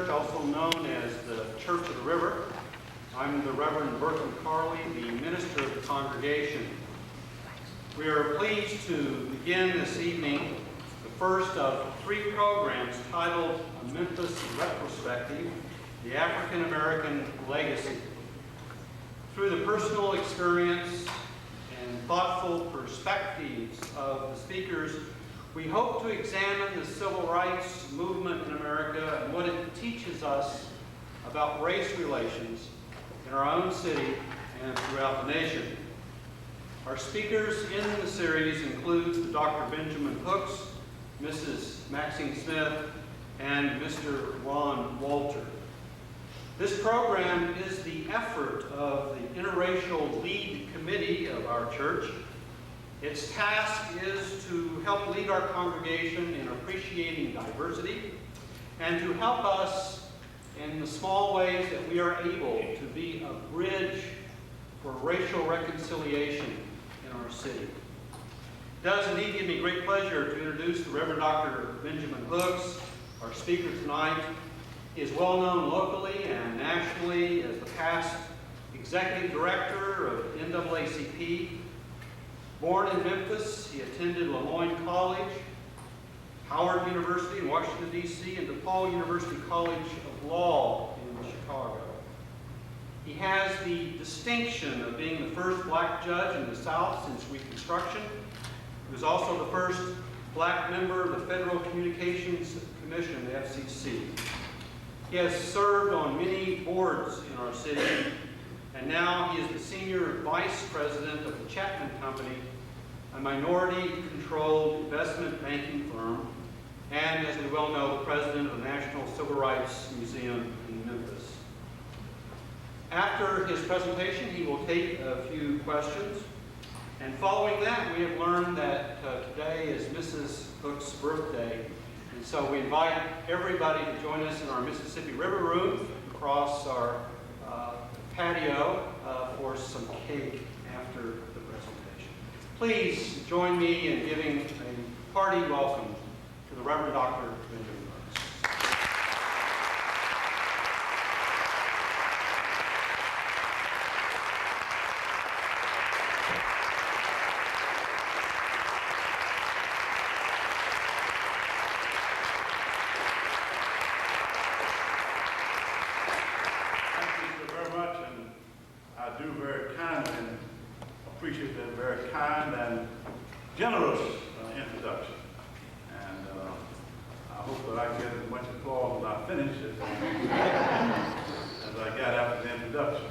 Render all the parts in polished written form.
Church, also known as the Church of the River. I'm the Reverend Bertram Carley, the minister of the congregation. We are pleased to begin this evening the first of 3 programs titled Memphis Retrospective, the African American Legacy. Through the personal experience and thoughtful perspectives of the speakers, we hope to examine the civil rights movement in America and what it teaches us about race relations in our own city and throughout the nation. Our speakers in the series include Dr. Benjamin Hooks, Mrs. Maxine Smith, and Mr. Ron Walter. This program is the effort of the Interracial Lead Committee of our church. Its task is to help lead our congregation in appreciating diversity and to help us in the small ways that we are able to be a bridge for racial reconciliation in our city. It does indeed give me great pleasure to introduce the Reverend Dr. Benjamin Hooks, our speaker tonight. He is well known locally and nationally as the past executive director of NAACP. Born in Memphis, he attended Lemoyne College, Howard University in Washington, D.C., and DePaul University College of Law in Chicago. He has the distinction of being the first black judge in the South since Reconstruction. He was also the first black member of the Federal Communications Commission, the FCC. He has served on many boards in our city, and now he is the senior vice president of the Chapman Company, a minority-controlled investment banking firm, and, as we well know, the president of the National Civil Rights Museum in Memphis. After his presentation, he will take a few questions. And following that, we have learned that today is Mrs. Hooks' birthday. And so we invite everybody to join us in our Mississippi River Room across our patio for some cake after the presentation. Please join me in giving a hearty welcome to the Reverend Dr. Benjamin Hooks. Appreciate that very kind and generous introduction. And I hope that I get as much applause when I finish as I got after the introduction.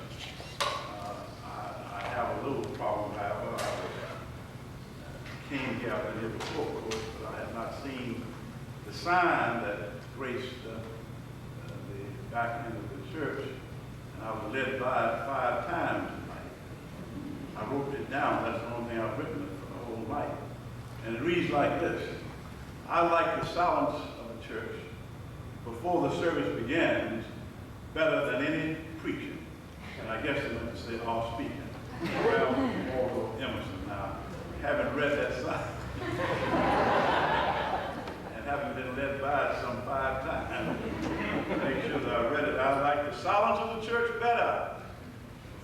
I have a little problem, however. I came here, I've been here before, of course, but I have not seen the sign that graced the back end of the church. And I was led by it 5 times. I wrote it down. That's the only thing I've written for the whole night. And it reads like this. I like the silence of the church before the service begins better than any preaching. And I guess they meant to say all speaking. Well, Orville Emerson. Now, haven't read that sign. And haven't been led by it some 5 times. Make sure that I read it. I like the silence of the church better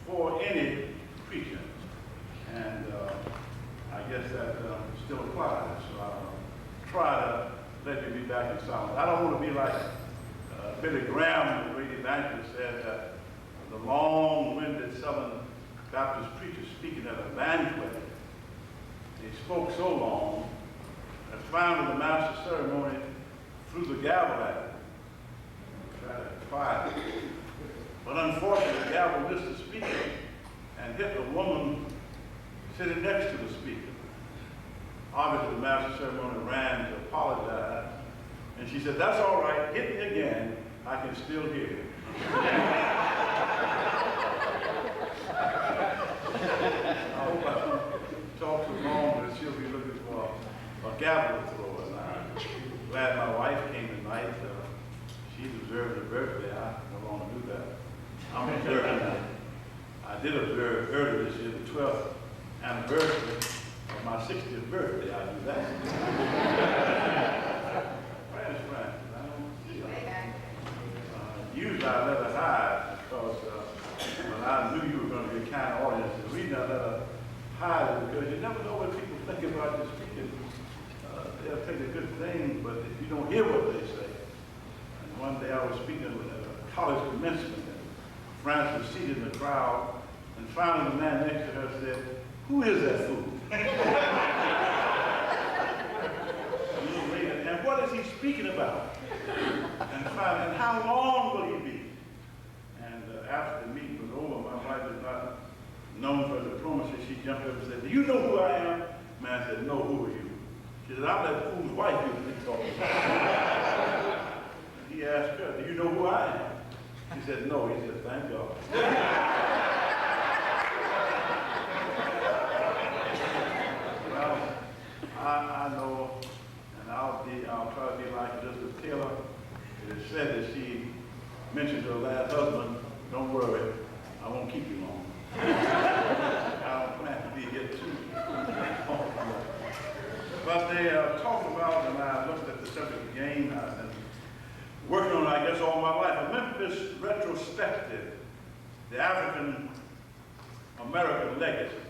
before any preaching. And I guess that still applies. So I'll try to let you be back in silence. I don't want to be like Billy Graham, the great evangelist, said that the long-winded Southern Baptist preacher speaking at a banquet, he spoke so long that finally the master of ceremony threw the gavel at him. Tried to quiet it. But unfortunately, the gavel missed the speaker and hit a woman sitting next to the speaker. Obviously, the master of ceremony ran to apologize, and she said, "That's all right, hit me again, I can still hear you." I hope I talk too long, but she'll be looking for a gavel to throw. And I'm glad my wife came tonight. She's observed her birthday. I no longer do that. I'm observing that. I did observe earlier this year, the 12th anniversary of my 60th birthday. I do that. Where's Francis? I don't see her. I let her hide because when I knew you were going to be a kind audience, the reason I let her hide is because you never know what people think about your speaking. They'll take a good thing, but if you don't hear what they say. And one day I was speaking at a college commencement, and France was seated in the crowd, and finally the man next to her said, "Who is that fool?" A little later, and what is he speaking about? And finally, and how long will he be? And after the meeting was over, my wife is not known for diplomacy. She jumped up and said, "Do you know who I am?" The man said, "No, who are you?" She said, "I'm that fool's wife you think talking." He asked her, "Do you know who I am?" She said, "No." He said, "Thank God." Well, I know, and I'll try to be like Elizabeth Taylor. It is said that she mentioned to her last husband, "Don't worry, I won't keep you long." I don't plan to be here too long. But they talked about, and I looked at the subject again, I've been working on it, I guess, all my life, a Memphis Retrospective, the African American legacy.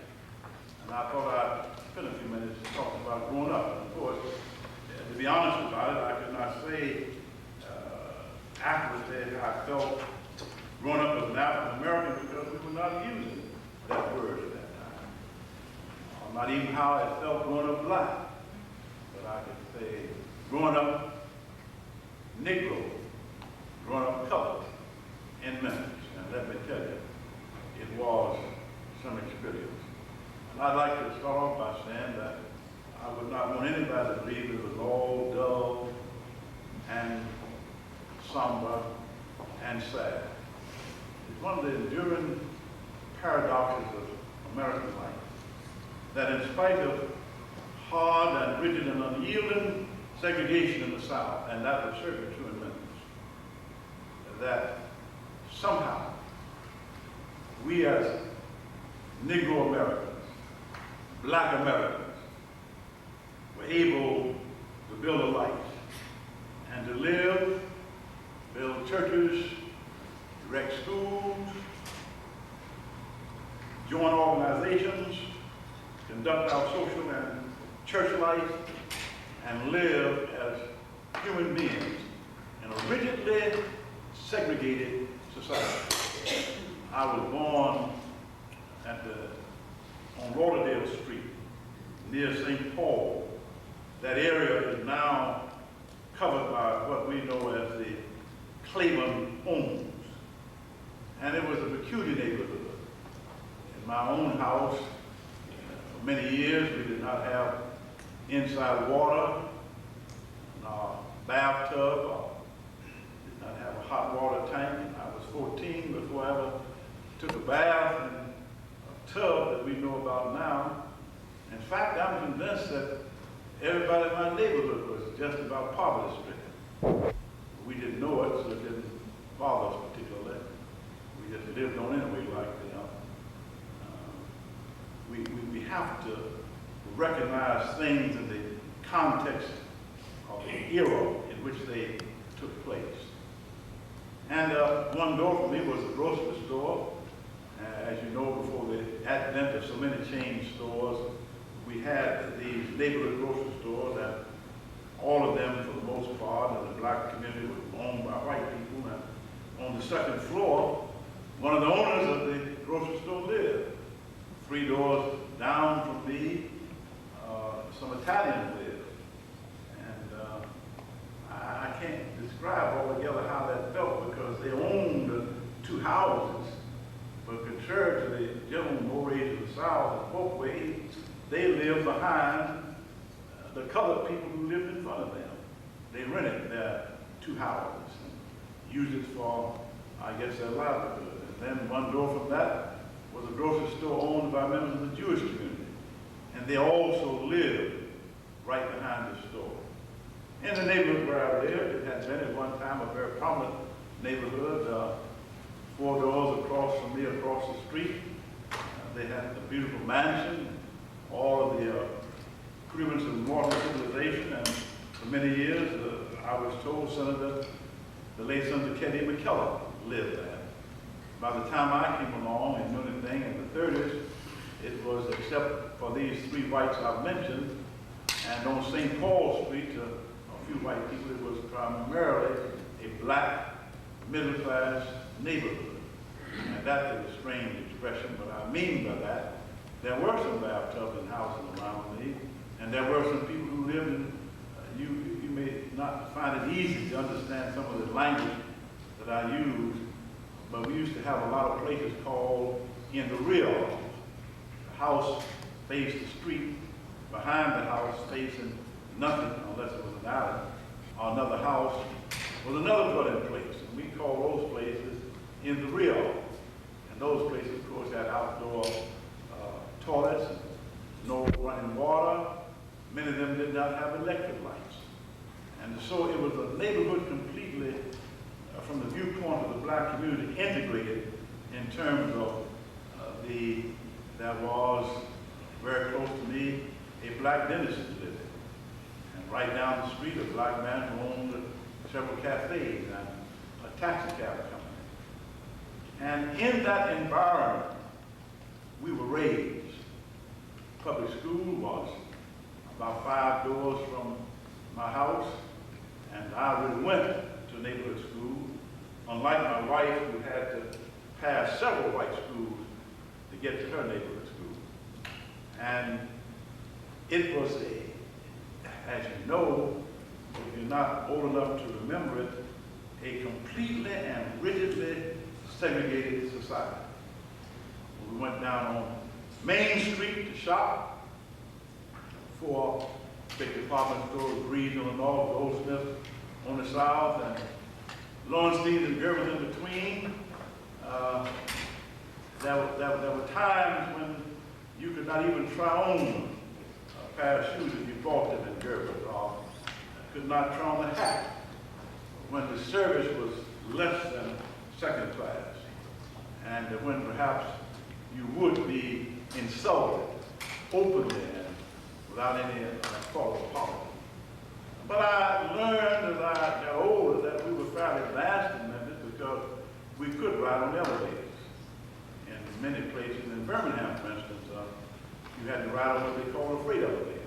And I thought I'd spend a few minutes talking about growing up. And of course, to be honest about it, I could not say accurately how I felt growing up as an African American because we were not using that word at that time. Not even how I felt growing up black. But I could say growing up Negro, growing up colored in Memphis. And let me tell you, it was some experience. And I'd like to start off by saying that I would not want anybody to believe it was all dull and somber and sad. It's one of the enduring paradoxes of American life that in spite of hard and rigid and unyielding segregation in the South, and that was certainly true in Memphis, that somehow we as Negro Americans, Black Americans, were able to build a life and to live, build churches, direct schools, join organizations, conduct our social and church life, and live as human beings in a rigidly segregated society. I was born on Lauderdale Street, near St. Paul. That area is now covered by what we know as the Claiborne Homes. And it was a peculiar neighborhood. In my own house, for many years, we did not have inside water, bathtub, or did not have a hot water tank. I was 14 before I ever took a bath in a tub that we know about now. In fact, I'm convinced that everybody in my neighborhood was just about poverty-stricken. We didn't know it, so it didn't bother us particularly. We just lived on anyway, like we have to recognize things in the context of the era in which they took place. And one door for me was a grocery store. As you know, before the advent of so many chain stores, we had these neighborhood grocery stores, and all of them, for the most part, in the black community, were owned by white people. And on the second floor, one of the owners of the grocery store lived. 3 doors down from me, some Italians lived. And I can't describe altogether how that felt because they owned 2 houses. But contrary to the gentleman more age of the South and both ways, they lived behind the colored people who lived in front of them. They rented their 2 houses and used it for, I guess, their livelihood. And then one door from that was a grocery store owned by members of the Jewish community. And they also lived right behind the store. In the neighborhood where I lived, it had been at one time a very prominent neighborhood. 4 doors across from me, across the street. They had a beautiful mansion, all of the accoutrements of modern civilization. And for many years, I was told Senator, the late Senator Teddy McKellar lived there. By the time I came along and knew anything in the 30s, it was, except for these three whites I've mentioned, and on St. Paul Street, a few white people, it was primarily a black, middle-class neighborhood. And that is a strange expression, but I mean by that, there were some bathtubs and houses around me, and there were some people who lived in, you may not find it easy to understand some of the language that I used, but we used to have a lot of places called in the rear. The house faced the street, behind the house facing nothing unless it was an alley, or another house was another dwelling place, and we call those places in the rear. And those places, of course, had outdoor toilets, no running water. Many of them did not have electric lights. And so it was a neighborhood completely, from the viewpoint of the black community, integrated in terms of there was, very close to me, a black dentist living. And right down the street, a black man who owned several cafes and a taxi cab company. And in that environment, we were raised. Public school was about 5 doors from my house, and I really went to neighborhood school, unlike my wife, who had to pass several white schools to get to her neighborhood school. And it was as you know, if you're not old enough to remember it, a completely and rigidly segregated society. We went down on Main Street to shop for big department stores, Reed on the north, Goldsmith on the south, and Lowenstein and Gerber in between. There were times when you could not even try on a pair of shoes if you bought them in Gerber, or could not try on a hat when the service was less than second class, and when perhaps you would be insulted openly and without any thought of apology. But I learned as I got older that we were fairly advanced in Memphis because we could ride on elevators. In many places, in Birmingham, for instance, you had to ride on what they call a freight elevator.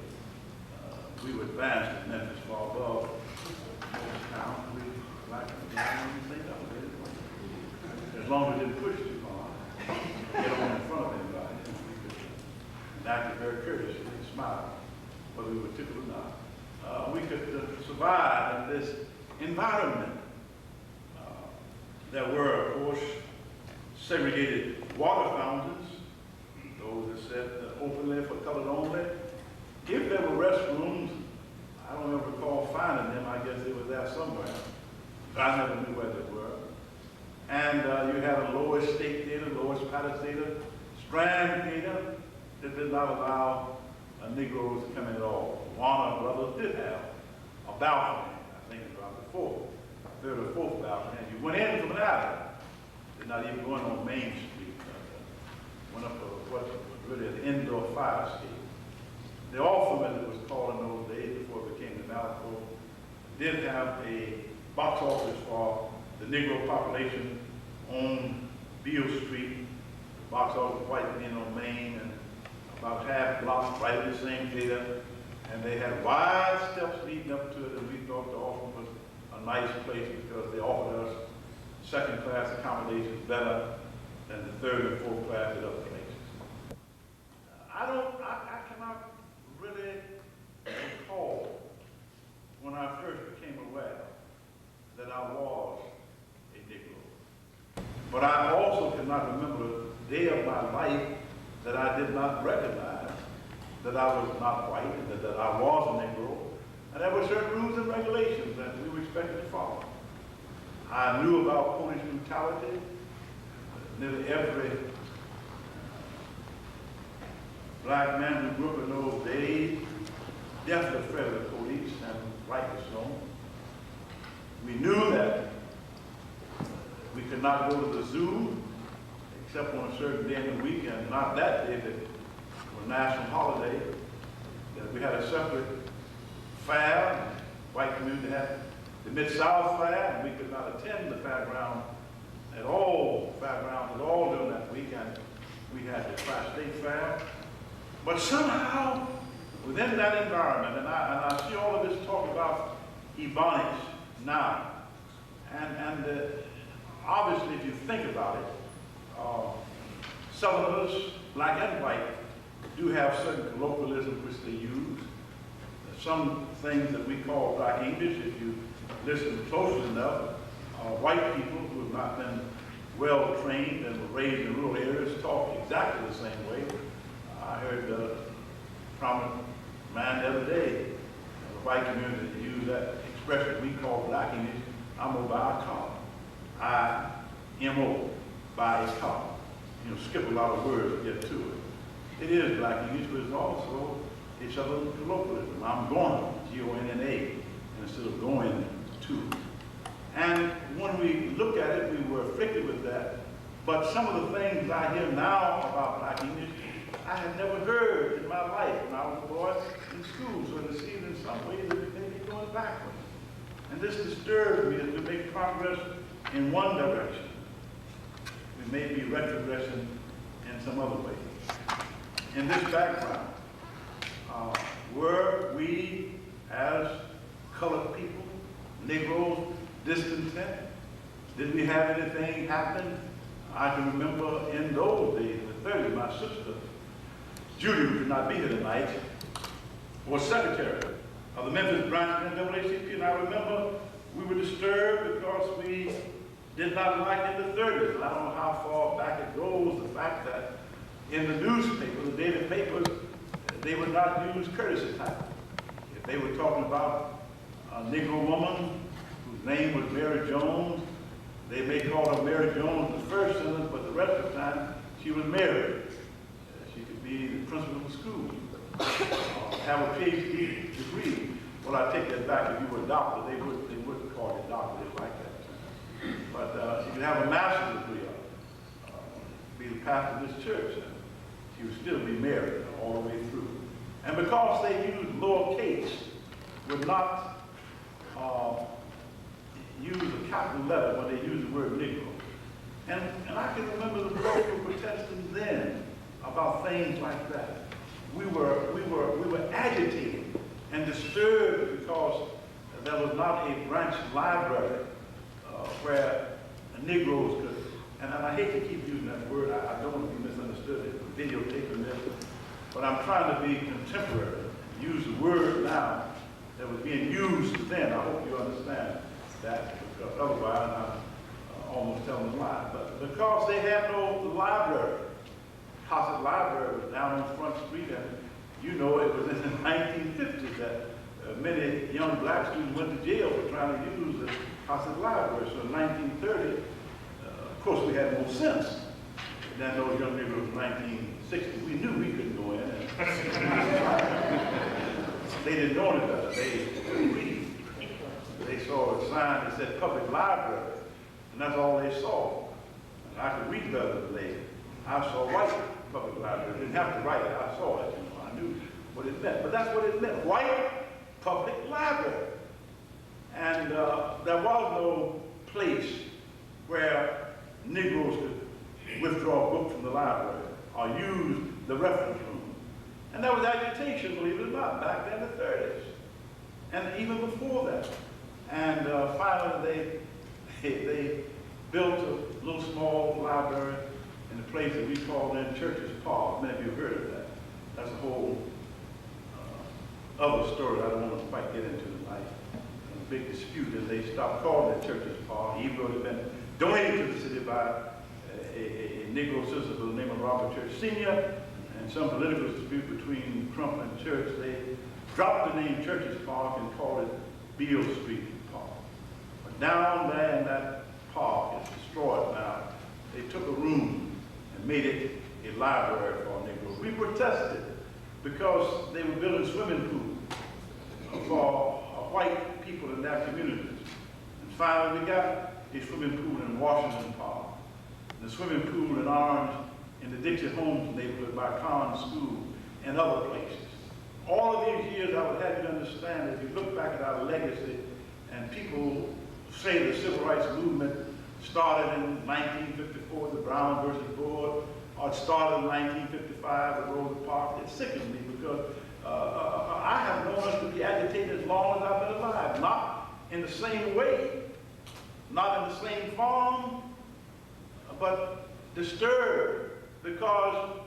We were advanced in Memphis, far above most towns. We like freight elevators. As long as it didn't push too hard, get on in front of anybody, we could act very courteously and smile, whether we were tickled or not. We could survive in this environment. There were, of course, segregated water fountains, those that said openly for colored only. If there were restrooms, I don't ever recall finding them. I guess they were there somewhere. I never knew where they were. And you had a Lower State Theater, Lower Palace Theater, Strand Theater that did not allow Negroes to come in at all. Warner Brothers did have a balcony, I think about the third or fourth balcony. And you went in from an alley. Did not even go in on Main Street. Went up to what was really an indoor fire escape. The Orpheum, as it was called in those days before it became the Malco, did have a box office for the Negro population on Beale Street. The box office was white men on Main, and about half block right in the same theater. And they had wide steps leading up to it, and we thought the Orpheum was a nice place because they offered us second-class accommodations better than the third and fourth class at other places. I cannot really recall when I first became aware that I was a Negro. But I also cannot remember a day of my life that I did not recognize that I was not white and that I was a Negro. And there were certain rules and regulations that we were expected to follow. I knew about police brutality. Nearly every black man who grew up in those days definitely afraid of the police, and rightly so. We knew that we could not go to the zoo except on a certain day in the week, and not that day that was a national holiday, that we had a separate fair. White community had the Mid-South Fair, and we could not attend the fairground at all fairgrounds at all during that week, and we had the Tri-State Fair. But somehow, within that environment, and I see all of this talk about Ebonics now, and obviously, if you think about it, Southerners, black and white, do have certain colloquialisms which they use. Some things that we call black English, if you listen closely enough, white people who have not been well trained and were raised in rural areas talk exactly the same way. I heard a prominent man the other day in the white community use that expression we call black English. I'm gonna buy a car. I-M-O, buy a car. You know, skip a lot of words to get to it. It is black English, but it's also a Southern colloquialism. I'm going, G-O-N-N-A, instead of going to. And when we look at it, we were afflicted with that. But some of the things I hear now about black English, I had never heard in my life when I was a boy in school. So it seems in some ways that we may be going backwards. And this disturbs me as we make progress in one direction. We may be retrogressing in some other way. In this background, were we as colored people, Negroes, discontent? Did we have anything happen? I can remember in those days, in the 30s, my sister, Judy, who could not be here tonight, was secretary of the Memphis branch of the NAACP, and I remember we were disturbed because we did not like in the 30s, and I don't know how far back it goes, the fact that in the newspaper, the daily papers, they would not use courtesy title. If they were talking about a Negro woman whose name was Mary Jones, they may call her Mary Jones in the first sentence, but the rest of the time she was Mary. She could be the principal of the school, have a PhD degree. Well, I take that back. If you were a doctor, they wouldn't call you a doctor. They like that. But she could have a master's degree, be the pastor of this church, and she would still be married all the way through. And because they used lowercase, would not use a capital letter when they used the word Negro. And I can remember the folks who were protesting then about things like that. We were agitated and disturbed because there was not a branch library where Negroes could, and I hate to keep using that word, I don't want to be misunderstood, videotaping this, but I'm trying to be contemporary, use the word now that was being used then. I hope you understand that, because otherwise I'm almost telling a lie. But because they had no library, Cossett Library was down on Front Street, and you know it was in the 1950s that many young black students went to jail for trying to use the Cossett Library. So in 1930, of course we had no sense. Then those young Negroes in 1960, we knew we couldn't go in. They didn't know any better. They couldn't read. They saw a sign that said public library, and that's all they saw. And I could read better than they. I saw white public library. Didn't have to write it. I saw it. You know, I knew what it meant. But that's what it meant. White public library. And there was no place where Negroes could withdraw books from the library or use the reference room. And there was agitation, believe it or not, back then in the 30s. And even before that. And finally they built a little small library in a place that we call then Church's Park. Many of you have heard of that. That's a whole other story I don't want to quite get into tonight. A big dispute, and they stopped calling it Church's Park, even though it had been donated to the city by a Negro citizen by the name of Robert Church Sr., and some political dispute between Trump and Church. They dropped the name Church's Park and called it Beale Street Park. But down there in that park, it's destroyed now, they took a room and made it a library for Negroes. We protested because they were building swimming pools for white people in their communities. And finally we got a swimming pool in Washington Park, and a swimming pool in Orange in the Dixie Homes neighborhood by Conn School and other places. All of these years I would have you to understand, if you look back at our legacy, and people say the civil rights movement started in 1954, the Brown versus Board, or it started in 1955 at Rosa Parks. It sickens me because I have known us to be agitated as long as I've been alive. Not in the same way, not in the same form, but disturbed, because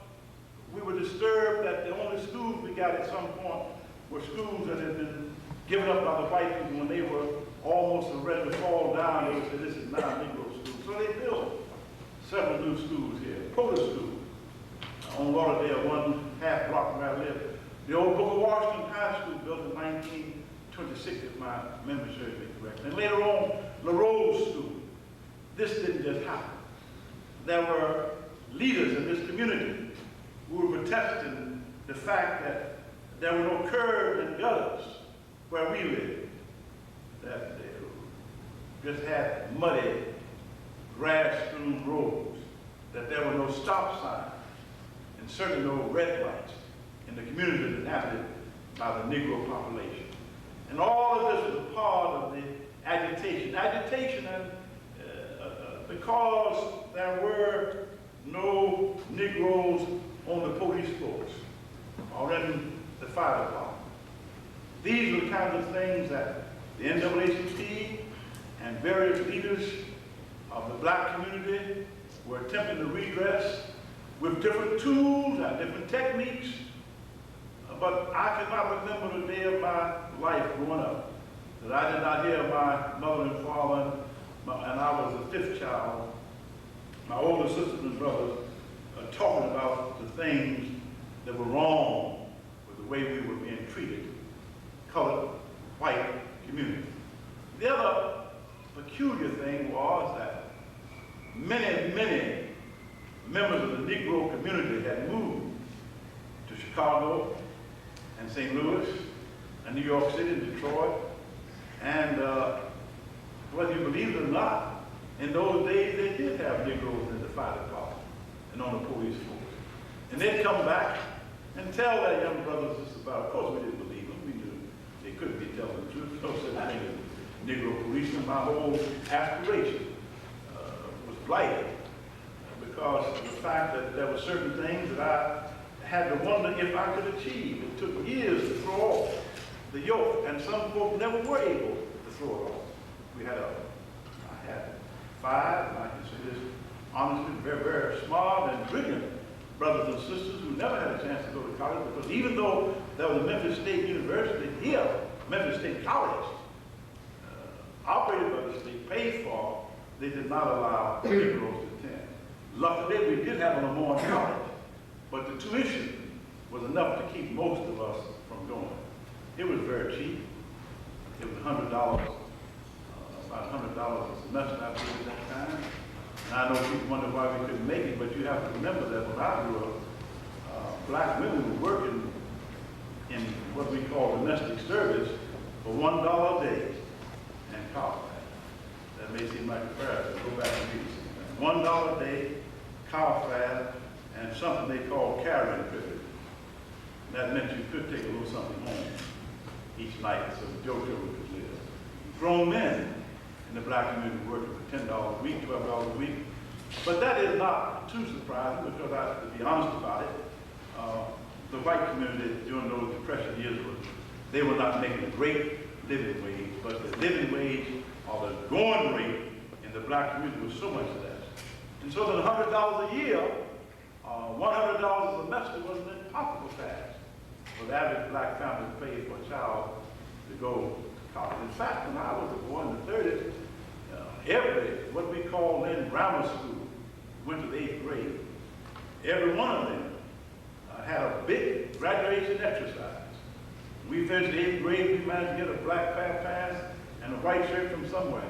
we were disturbed that the only schools we got at some point were schools that had been given up by the white people when they were almost ready to fall down. They would say, this is not a Negro school. So they built several new schools here. Proto School on Lauderdale, one half block where I live. The old Booker Washington High School, built in 1926, if my memory serves me correct. And later on, LaRose School. This didn't just happen. There were leaders in this community who were protesting the fact that there were no curbs and gutters where we lived, that they just had muddy, grass-strewn roads, that there were no stop signs, and certainly no red lights in the community inhabited by the Negro population. And all of this was a part of the agitation. Agitation because there were no Negroes on the police force or in the fire department. These are the kinds of things that the NAACP and various leaders of the black community were attempting to redress with different tools and different techniques. But I cannot remember the day of my life growing up that I did not hear my mother and father, and I was the fifth child, my older sisters and brothers, talking about the things that were wrong with the way we were being treated, colored, white community. The other peculiar thing was that many, many members of the Negro community had moved to Chicago and St. Louis and New York City and Detroit. And whether you believe it or not, in those days they did have Negroes in the fire department and on the police force. And they'd come back and tell their young brothers this about it. Of course, we didn't believe them. We knew they couldn't be telling the truth. No such thing as Negro policemen. My whole aspiration was blighted because of the fact that there were certain things that I had to wonder if I could achieve. It took years to throw off the yoke, and some folks never were able to throw it off. I had 5, and I can say this honestly, very, very smart and brilliant brothers and sisters who never had a chance to go to college, because even though there was a Memphis State University here, Memphis State College, operated by the state, paid for, they did not allow Negroes to attend. Luckily, we did have a Lamorne College, but the tuition was enough to keep most of us from going. It was very cheap. It was $100, about $100 a semester, I believe, at that time. And I know people wonder why we couldn't make it, but you have to remember that when I grew up, black women were working in what we call domestic service for $1 a day and college. That may seem like a fair, go back and read it. $1 a day, cow fat, and something they call carrying privilege. That meant you could take a little something home each night so your children could live. Grown men in the black community working for $10 a week, $12 a week. But that is not too surprising because, to be honest about it, the white community during those Depression years, they were not making a great living wage, but the living wage or the going rate in the black community was so much less. And so that $100 a year, $100 a semester was an impossible task for the average black family to pay for a child to go to college. In fact, when I was a boy in the 30s, every, what we call then grammar school, went to the 8th grade. Every one of them had a big graduation exercise. We finished the 8th grade, we managed to get a black pass and a white shirt from somewhere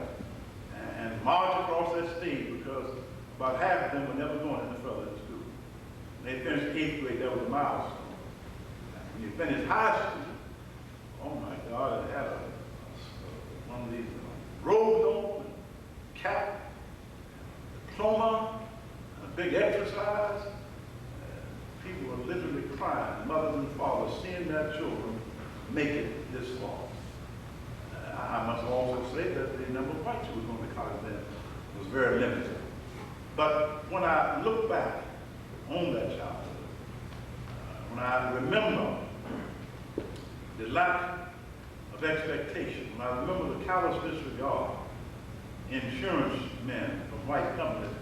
and march across that stage because about half of them were never going any further in school. When they finished 8th grade, that was a milestone. When you finished high school, oh my God, it had one of these robes on, cap, diploma, a big exercise. People were literally crying, mothers and fathers, seeing their children make it this far. I must also say that the number of whites who were going to college then was very limited. But when I look back on that childhood, when I remember the lack of expectation, when I remember the callous disregard, insurance men from white companies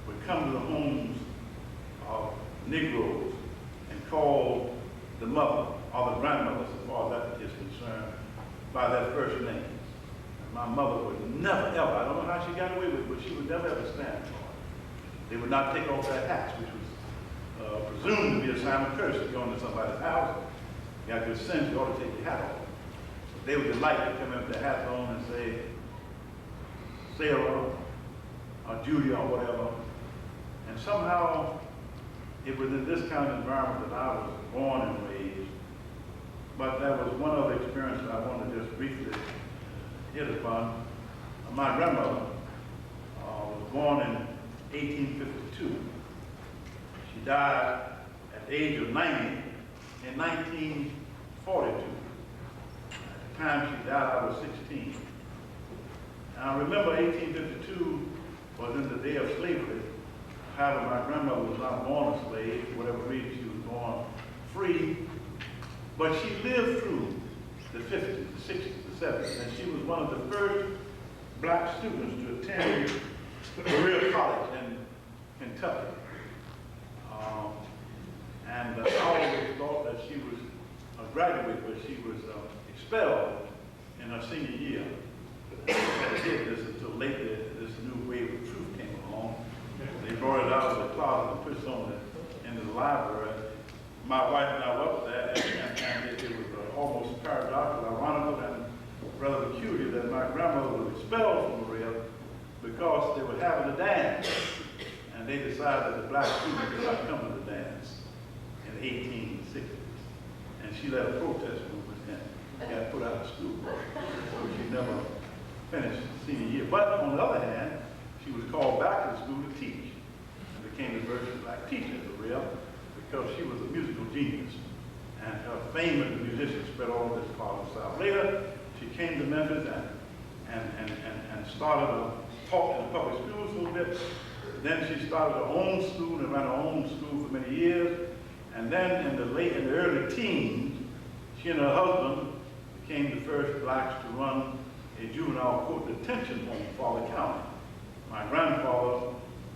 would come to the homes of Negroes and call the mother or the grandmother, as far as that is concerned, by their first names. And my mother would never, ever, I don't know how she got away with it, but she would never ever stand for it. They would not take off their hats, which was presumed to be a sign of courtesy going to somebody's house. You got good sense, you ought to take your hat off. They would delight to come in with their hats on and say, Sarah, or Julia, or whatever. And somehow, it was in this kind of environment that I was born and raised. But there was one other experience that I want to just briefly hit upon. My grandmother was born in 1852. She died at the age of 90 in 1942. At the time she died, I was 16. And I remember 1852 was in the day of slavery. However, my grandmother was not born a slave. For whatever reason, she was born free. But she lived through the 50s, the 60s, the 70s, and she was one of the first black students to attend Berea College in Kentucky. And I always thought that she was a graduate, but she was expelled in her senior year. I did this until lately, this new wave of truth came along. They brought it out of the closet and put it on into the library. My wife and I were up there, and it was almost paradoxical, ironical, and rather peculiar that my grandmother was expelled from Berea because they were having a dance. And they decided that the black students would not come to the dance in the 1860s. And she led a protest movement and got put out of school. So she never finished senior year. But on the other hand, she was called back to school to teach and became the first black teacher in Berea because she was a musical genius. And her fame as a musician spread all over this part of the South. Later, she came to Memphis and started taught in the public schools a little bit. Then she started her own school and ran her own school for many years. And then in the early teens, she and her husband became the first blacks to run a juvenile court detention home in Fowler County. My grandfather,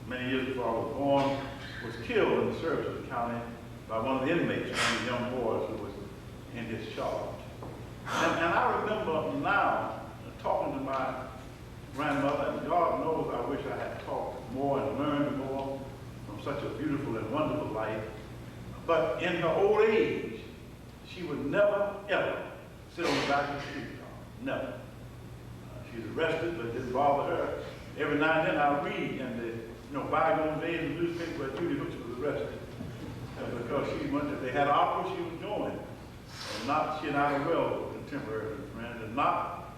many years before I was born, was killed in the service of the county by one of the inmates, one of the young boys who was in his charge. And I remember now talking to my grandmother, and God knows I wish I had talked more and learned more from such a beautiful and wonderful life. But in her old age, she would never, ever sit on the back of the streetcar. Never. She's arrested, but it didn't bother her. Every now and then I read in the bygone days in the newspaper where Judy Hooks was arrested. Because she went to, they had opera she was going. She and I were well contemporary friends,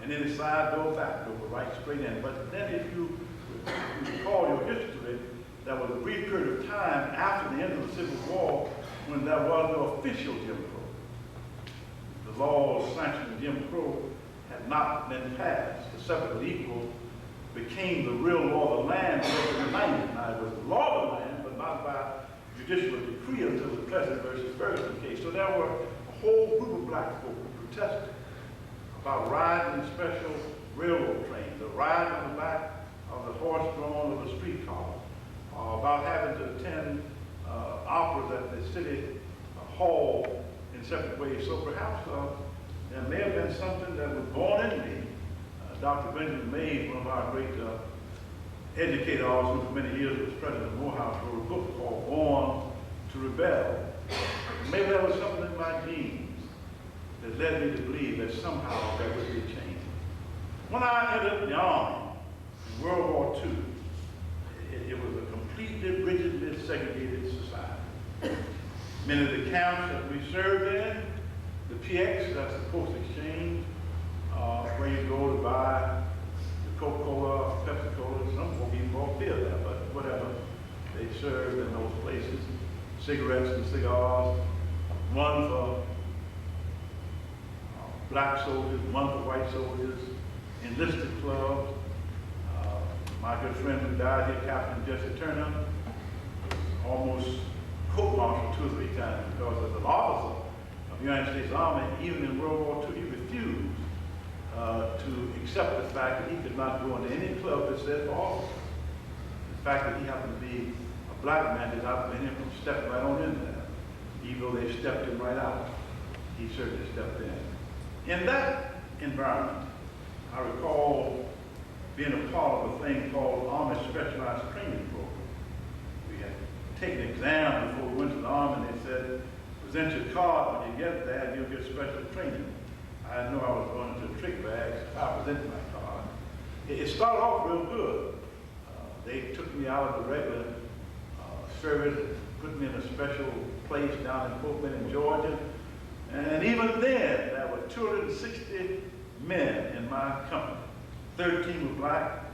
and then the side door, back door, right straight in. But then if you recall your history, there was a brief period of time after the end of the Civil War when there was no official Jim Crow. The laws sanctioning Jim Crow had not been passed. The separate but equal became the real law of the land in the 90s. Now, it was the law of the land, but not by judicial decree until the Pleasant versus Ferguson case. So there were a whole group of black folk who protested about riding in special railroad trains, or riding on the back of the horse-drawn or the streetcar, about having to attend operas at the city hall in separate ways. So perhaps there may have been something that was born in me. Dr. Benjamin Mays, one of our great educators, who for many years was president of Morehouse, wrote a book called Born to Rebel. Maybe there was something in my genes that led me to believe that somehow there would be a change. When I entered the Army in World War II, it was a completely rigidly segregated society. Many of the camps that we served in, the PX, that's the Post Exchange, where you go to buy the Coca-Cola, Pepsi-Cola, some folk even bought beer there, but whatever. They served in those places, cigarettes and cigars, one for black soldiers, one for white soldiers, enlisted clubs, My good friend who died here, Captain Jesse Turner, was almost court-martialed 2 or 3 times because as an officer of the United States Army, even in World War II, he refused to accept the fact that he could not go into any club that said for officer. The fact that he happened to be a black man did not prevent him from stepping right on in there. Even though they stepped him right out, he certainly stepped in. In that environment, I recall being a part of a thing called Army Specialized Training Program. We had taken an exam before we went to the Army, and they said, present your card when you get there, and you'll get special training. I knew I was going into a trick bag, so I presented my card. It started off real good. They took me out of the regular service and put me in a special place down in Fort Benning, Georgia. And even then, there were 260 men in my company. 13 were black,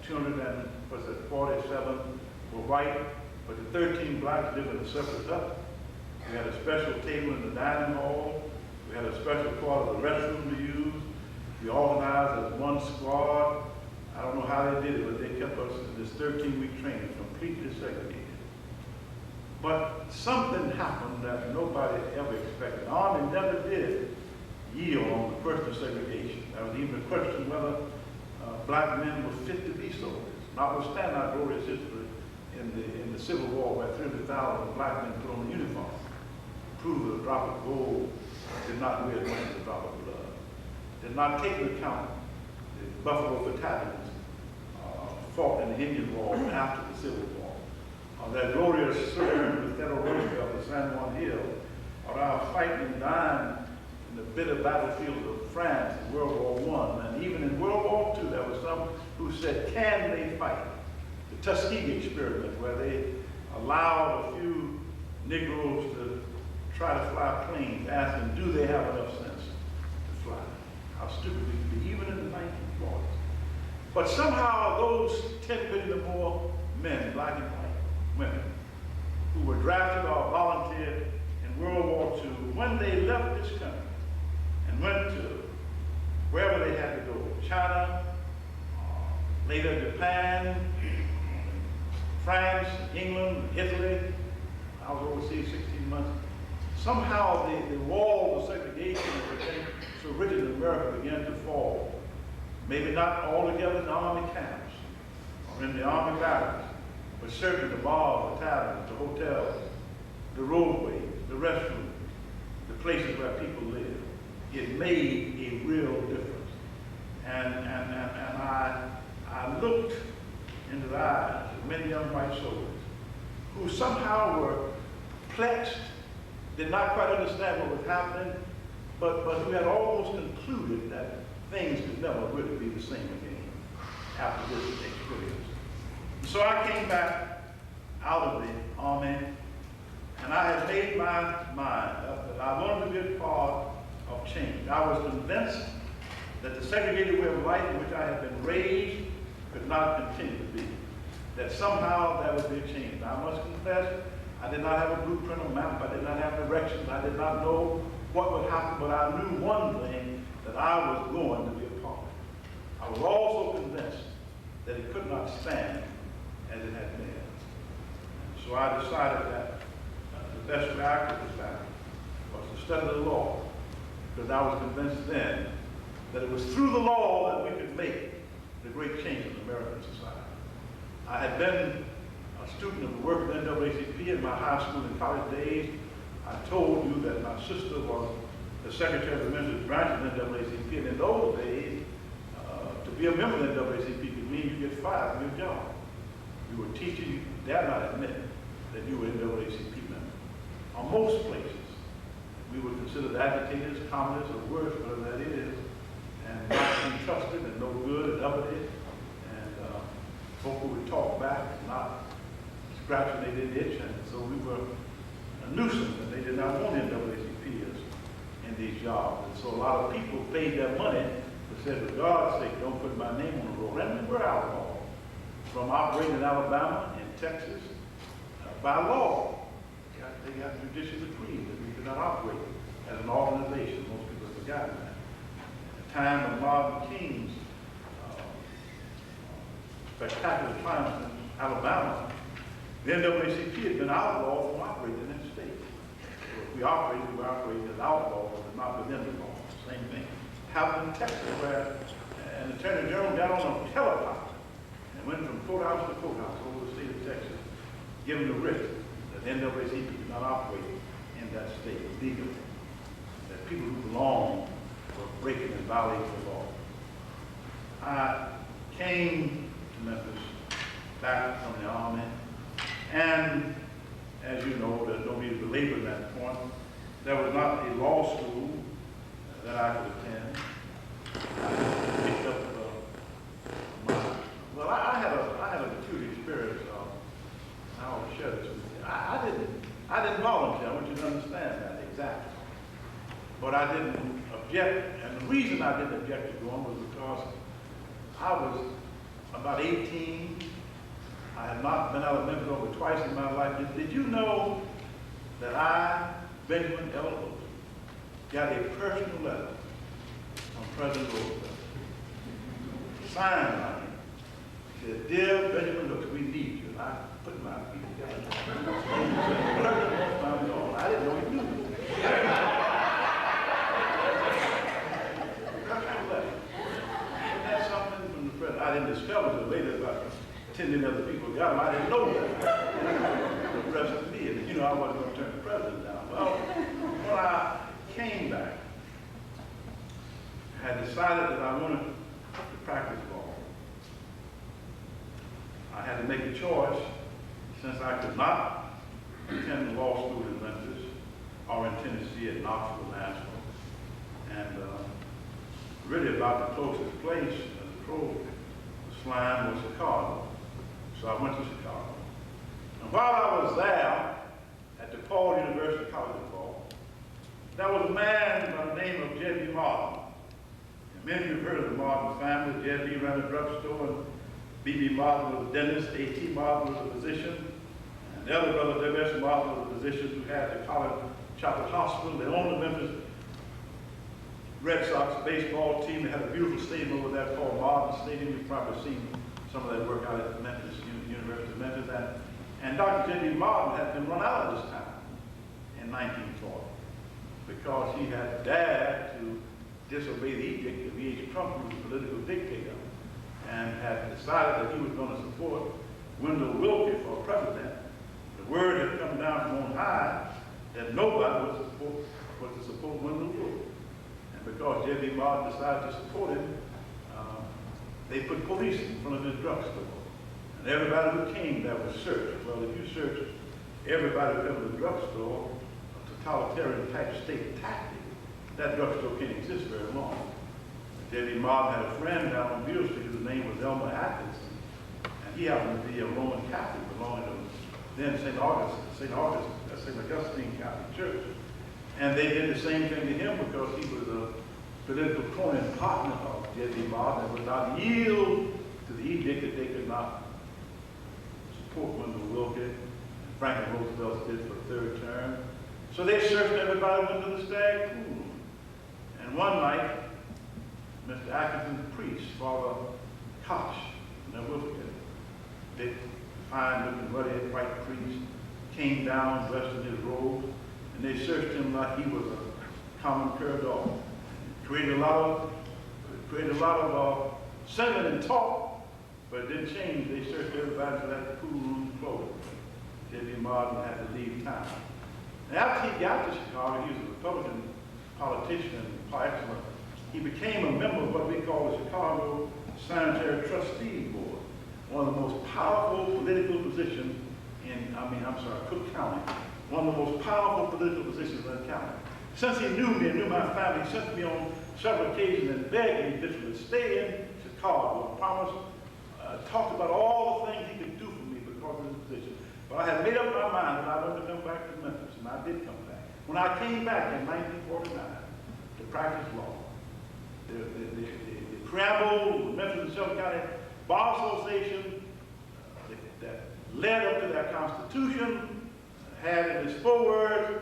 247 were white, but the 13 blacks lived in a separate hut. We had a special table in the dining hall. We had a special part of the restroom to use. We organized as one squad. I don't know how they did it, but they kept us in this 13-week training completely segregated. But something happened that nobody ever expected. The Army never did yield on the question of segregation. There was even a question whether black men were fit to be soldiers. Notwithstanding our glorious history in the Civil War, where 300,000 black men put on the uniform, proved that a drop of gold did not weigh as much as a drop of blood. Did not take into account the Buffalo battalions fought in the Indian War after the Civil War. That glorious surge with Theodore Roosevelt at San Juan Hill, or our fighting and dying in the bitter battlefields of France in World War I, and even in World War II, there were some who said, can they fight? The Tuskegee experiment, where they allowed a few Negroes to try to fly planes, asking, do they have enough sense to fly? How stupid we could be, even in the 1940s. But somehow those 10 million or more men, black and white, women, who were drafted or volunteered in World War II, when they left this country and went to wherever they had to go, China, later Japan, France, England, Italy. I was overseas 16 months. Somehow the wall of segregation that became so rigid in America began to fall. Maybe not all together in the army camps or in the army barracks, but certainly the bars, the taverns, the hotels, the roadways, the restrooms, the places where people live. It made a real difference. And I looked into the eyes of many young white soldiers who somehow were perplexed, did not quite understand what was happening, but who had almost concluded that things could never really be the same again after this experience. So I came back out of the Army, and I had made my mind up that I wanted to be a part of change. I was convinced that the segregated way of life in which I had been raised could not continue to be, that somehow there would be a change. I must confess, I did not have a blueprint or map, I did not have directions, I did not know what would happen, but I knew one thing, that I was going to be a part of. I was also convinced that it could not stand as it had been. And so I decided that the best way I could decide was to study the law, because I was convinced then that it was through the law that we could make the great change in American society. I had been a student of the work of the NAACP in my high school and college days. I told you that my sister was the secretary of the administrative branch of the NAACP, and in those days, to be a member of the NAACP could mean you get fired from your job. You were teaching, you dare not admit that you were an NAACP member. On most places, we were considered agitators, communists, or worse, whatever that is, and not being trusted and no good and uppity, and folk who would talk back and not scratch when they did itch, and so we were a nuisance, and they did not want NAACPers in these jobs. And so a lot of people paid their money but said, for God's sake, don't put my name on the roll. And we were outlawed from operating in Alabama, in Texas, by law. They got judicial decrees that we could not operate as an organization. Most people have forgotten that. At the time of Martin King's spectacular triumphs in Alabama, the NAACP had been outlawed from operating in that state. So if we operated as outlaws, but not within the law. Same thing happened in Texas, where an attorney general got on a helicopter and went from courthouse to courthouse over the state of Texas, giving the writ that the NAACP could not operate in that state legally. That people who belong were breaking and violating the law. I came to Memphis back from the army, and as you know, there's no need to belabor that point. There was not a law school that I could attend. I picked up well, I had a peculiar experience. I'll share this with you. I didn't volunteer. I want you to understand that exactly. But I didn't object, and the reason I didn't object to going was because I was about 18. I had not been out of Memphis over twice in my life. Did you know that I, Benjamin L. Roosevelt, got a personal letter from President Roosevelt, signed by him? He said, "Dear Benjamin, look, we need you." And I put my feet together. I didn't know he knew me. That's something from the president. I didn't discover it later about 10 other people got them. I didn't know that. The president did. And, I wasn't going to turn the president down. Well, when I came back, I had decided that I wanted to practice law. I had to make a choice, since I could not attend law school in Memphis or in Tennessee at Knoxville, Nashville. And really about the closest place as a crow was flying was Chicago. So I went to Chicago. And while I was there at DePaul University College of Law, there was a man by the name of J.B. Martin. And many of you have heard of the Martin family. J.B. ran a drugstore, and B.B. Martin was a dentist, A.T. Martin was a physician, and the other brother, W.S. Martin, was a physician who had the College Chapel Hospital. They owned the Memphis Red Sox baseball team. They had a beautiful stadium over there called Martin Stadium. You've probably seen some of that work out at Memphis, University of Memphis. And Dr. J.B. Martin had been run out of this town in 1940 because he had dared to disobey the edict of E.H. Trump, who was a political dictator, and had decided that he was going to support Wendell Willkie for president. The word had come down from on high that nobody was to support Wendell Willkie. And because J.B. Martin decided to support him, they put police in front of his drugstore. And everybody who came there was searched. Well, if you search everybody who comes to the drugstore, a totalitarian type state tactic, that drugstore can't exist very long. J.B. Martin had a friend down on Beale Street whose name was Elmer Atkinson, and he happened to be a Roman Catholic belonging to then St. Augustine Catholic Church. And they did the same thing to him because he was a political crony and partner of J.B. Martin and would not yield to the edict that they could not support Wendell Willkie. Franklin Roosevelt did for the third term. So they searched everybody went to the Stag Pool. And one night, Mr. Atkinson's priest, Father Koch, big, fine-looking, ruddy, white priest, came down dressed in his robe, and they searched him like he was a common cur dog. Created a lot of singing and talk, but it didn't change. They searched everybody for that pool room clothing. J.B. Martin had to leave town. And after he got to Chicago, he was a Republican politician and par excellence. He became a member of what we call the Chicago Sanitary Trustee Board, one of the most powerful political positions in, Cook County, one of the most powerful political positions in that county. Since he knew me and knew my family, he sent me on several occasions and begged me to stay in Chicago and promised, talked about all the things he could do for me because of his position. But I had made up my mind that I wanted to come back to Memphis, and I did come back. When I came back in 1949 to practice law, the preamble, the Memphis and Shelby County Bar Association that led up to their constitution had in its foreword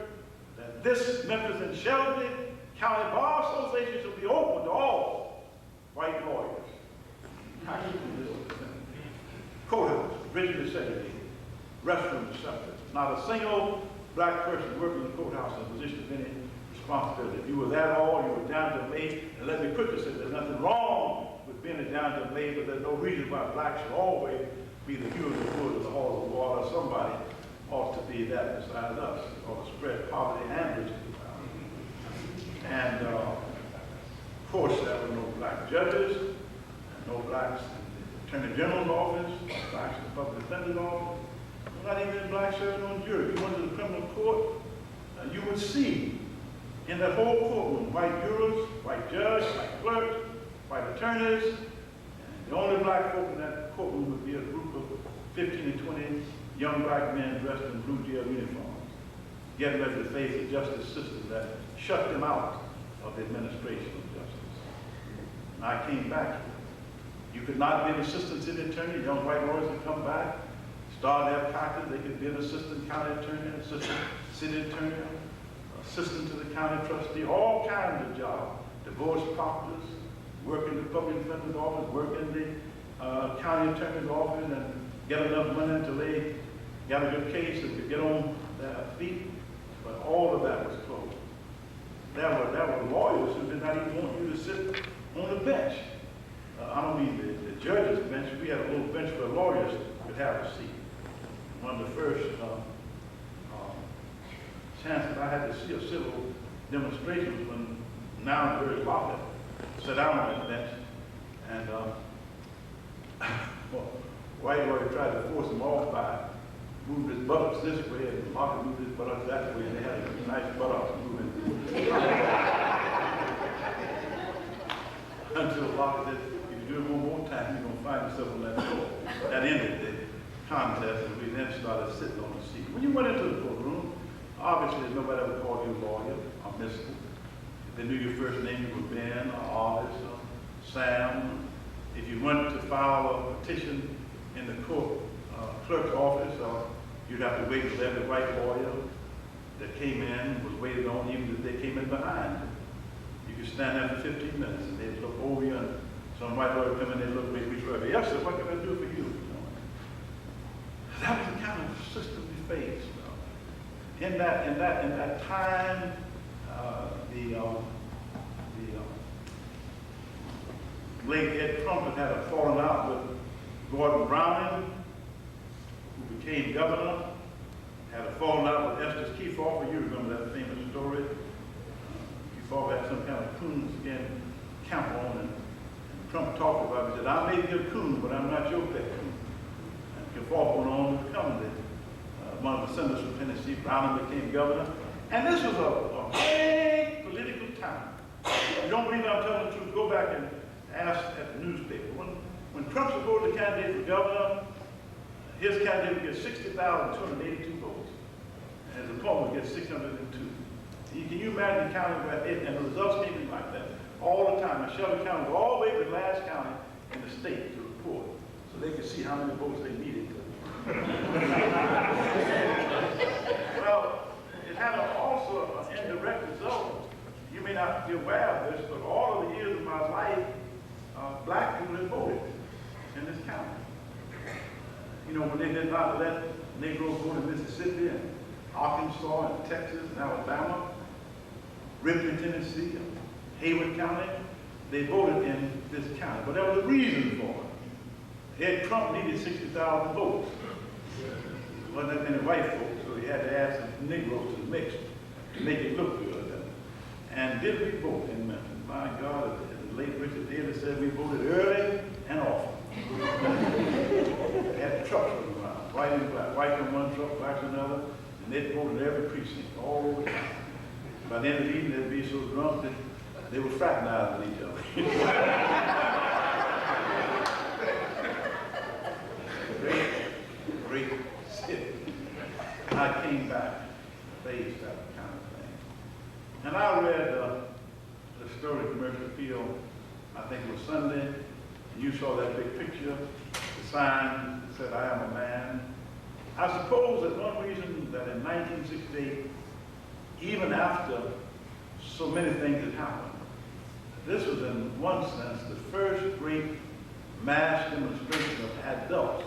that this Memphis and Shelby County Bar Association shall be open to all white lawyers. courthouse, rigidly segregated, restrooms separate. Not a single black person working in the courthouse in a position of any responsibility. If you were that all, you were down to maid, and let me quickly say there's nothing wrong with being a down to maid, but there's no reason why blacks should always be the hero of the wood of the hall of water. Somebody ought to be that besides us, or to spread poverty and riches. And of course, there were no black judges, no blacks in the Attorney General's office, no blacks in the Public Defender's office, not even blacks serving on jury. If you went to the criminal court, you would see in that whole courtroom white jurors, white judges, white clerks, white attorneys. And the only black folk in that courtroom would be a group of 15 to 20 young black men dressed in blue jail uniforms, getting ready to face the justice system that shut them out of the administration of justice. And I came back. You could not be an assistant city attorney. Young white lawyers would come back, start their practice. They could be an assistant county attorney, assistant city attorney, assistant to the county trustee, all kinds of jobs. Divorce proctors, work in the public defender's office, work in the county attorney's office, and get enough money until they got a good case and could get on their feet. But all of that was closed. There were lawyers who did not even want you to sit on the bench. I don't mean the judge's bench. We had a little bench where lawyers could have a seat. One of the first chances I had to see a civil demonstration was when now Jerry Lockett sat down on that bench, and white lawyer tried to force him off by moving his buttocks this way, and Lockett moved his buttocks that way, and they had a nice buttocks moving. Until Lockett said, if you do it one more time, you're going to find yourself on that floor. That ended the contest, and we then started sitting on the seat. When you went into the courtroom, obviously nobody ever called you a lawyer or Mr. If they knew your first name, you were Ben or Arlis or Sam. If you went to file a petition in the court clerk's office, you'd have to wait until every white lawyer that came in was waited on, even if they came in behind you. You could stand there for 15 minutes, and they'd look over you, and some white lawyer come in, they'd look at me, yes, sir, what can I do for you? That was the kind of system we faced. In that time, late Ed Trump had a falling out with Gordon Browning, who became governor, had a falling out with Estes Kefauver. You remember that famous story. Kefauver had some kind of coonskin camp on, and Trump talked about it. He said, I may be a coon, but I'm not your pet coon. And Kefauver went on to become one of the senators from Tennessee. Browning became governor. And this was a big political time. If you don't believe I'm telling the truth, go back and ask at the newspaper. When Trump supported the candidate for governor, his candidate would get 60,282 votes. And his opponent would get 602. Can you imagine counting where and the results came in like that all the time? And Shelby County was all the way to the last county in the state to report, so they could see how many votes they needed. Well, it had also an indirect result. You may not be aware of this, but all of the years of my life, black people had voted in this county. You know, when they did not let Negroes vote in Mississippi and Arkansas and Texas and Alabama, Ripley, Tennessee, and Hayward County, they voted in this county. But there was a reason for it. Ed Trump needed 60,000 votes. There wasn't that many white folks, so he had to add some Negroes to the mix to make it look good. And did we vote in Memphis? My God, as the late Richard Daly said, we voted early and often. They had trucks running around, white and black, white in one truck, black in another, and they voted every precinct all over town. By the end of the evening, they'd be so drunk that they would fraternize with each other. Great city. And I came back, faced that kind of thing. And I read the story of Commercial Appeal, I think it was Sunday, and you saw that big picture, the sign that said, I am a man. I suppose that one reason that in 1968, even after so many things had happened, this was in one sense the first great mass demonstration of adults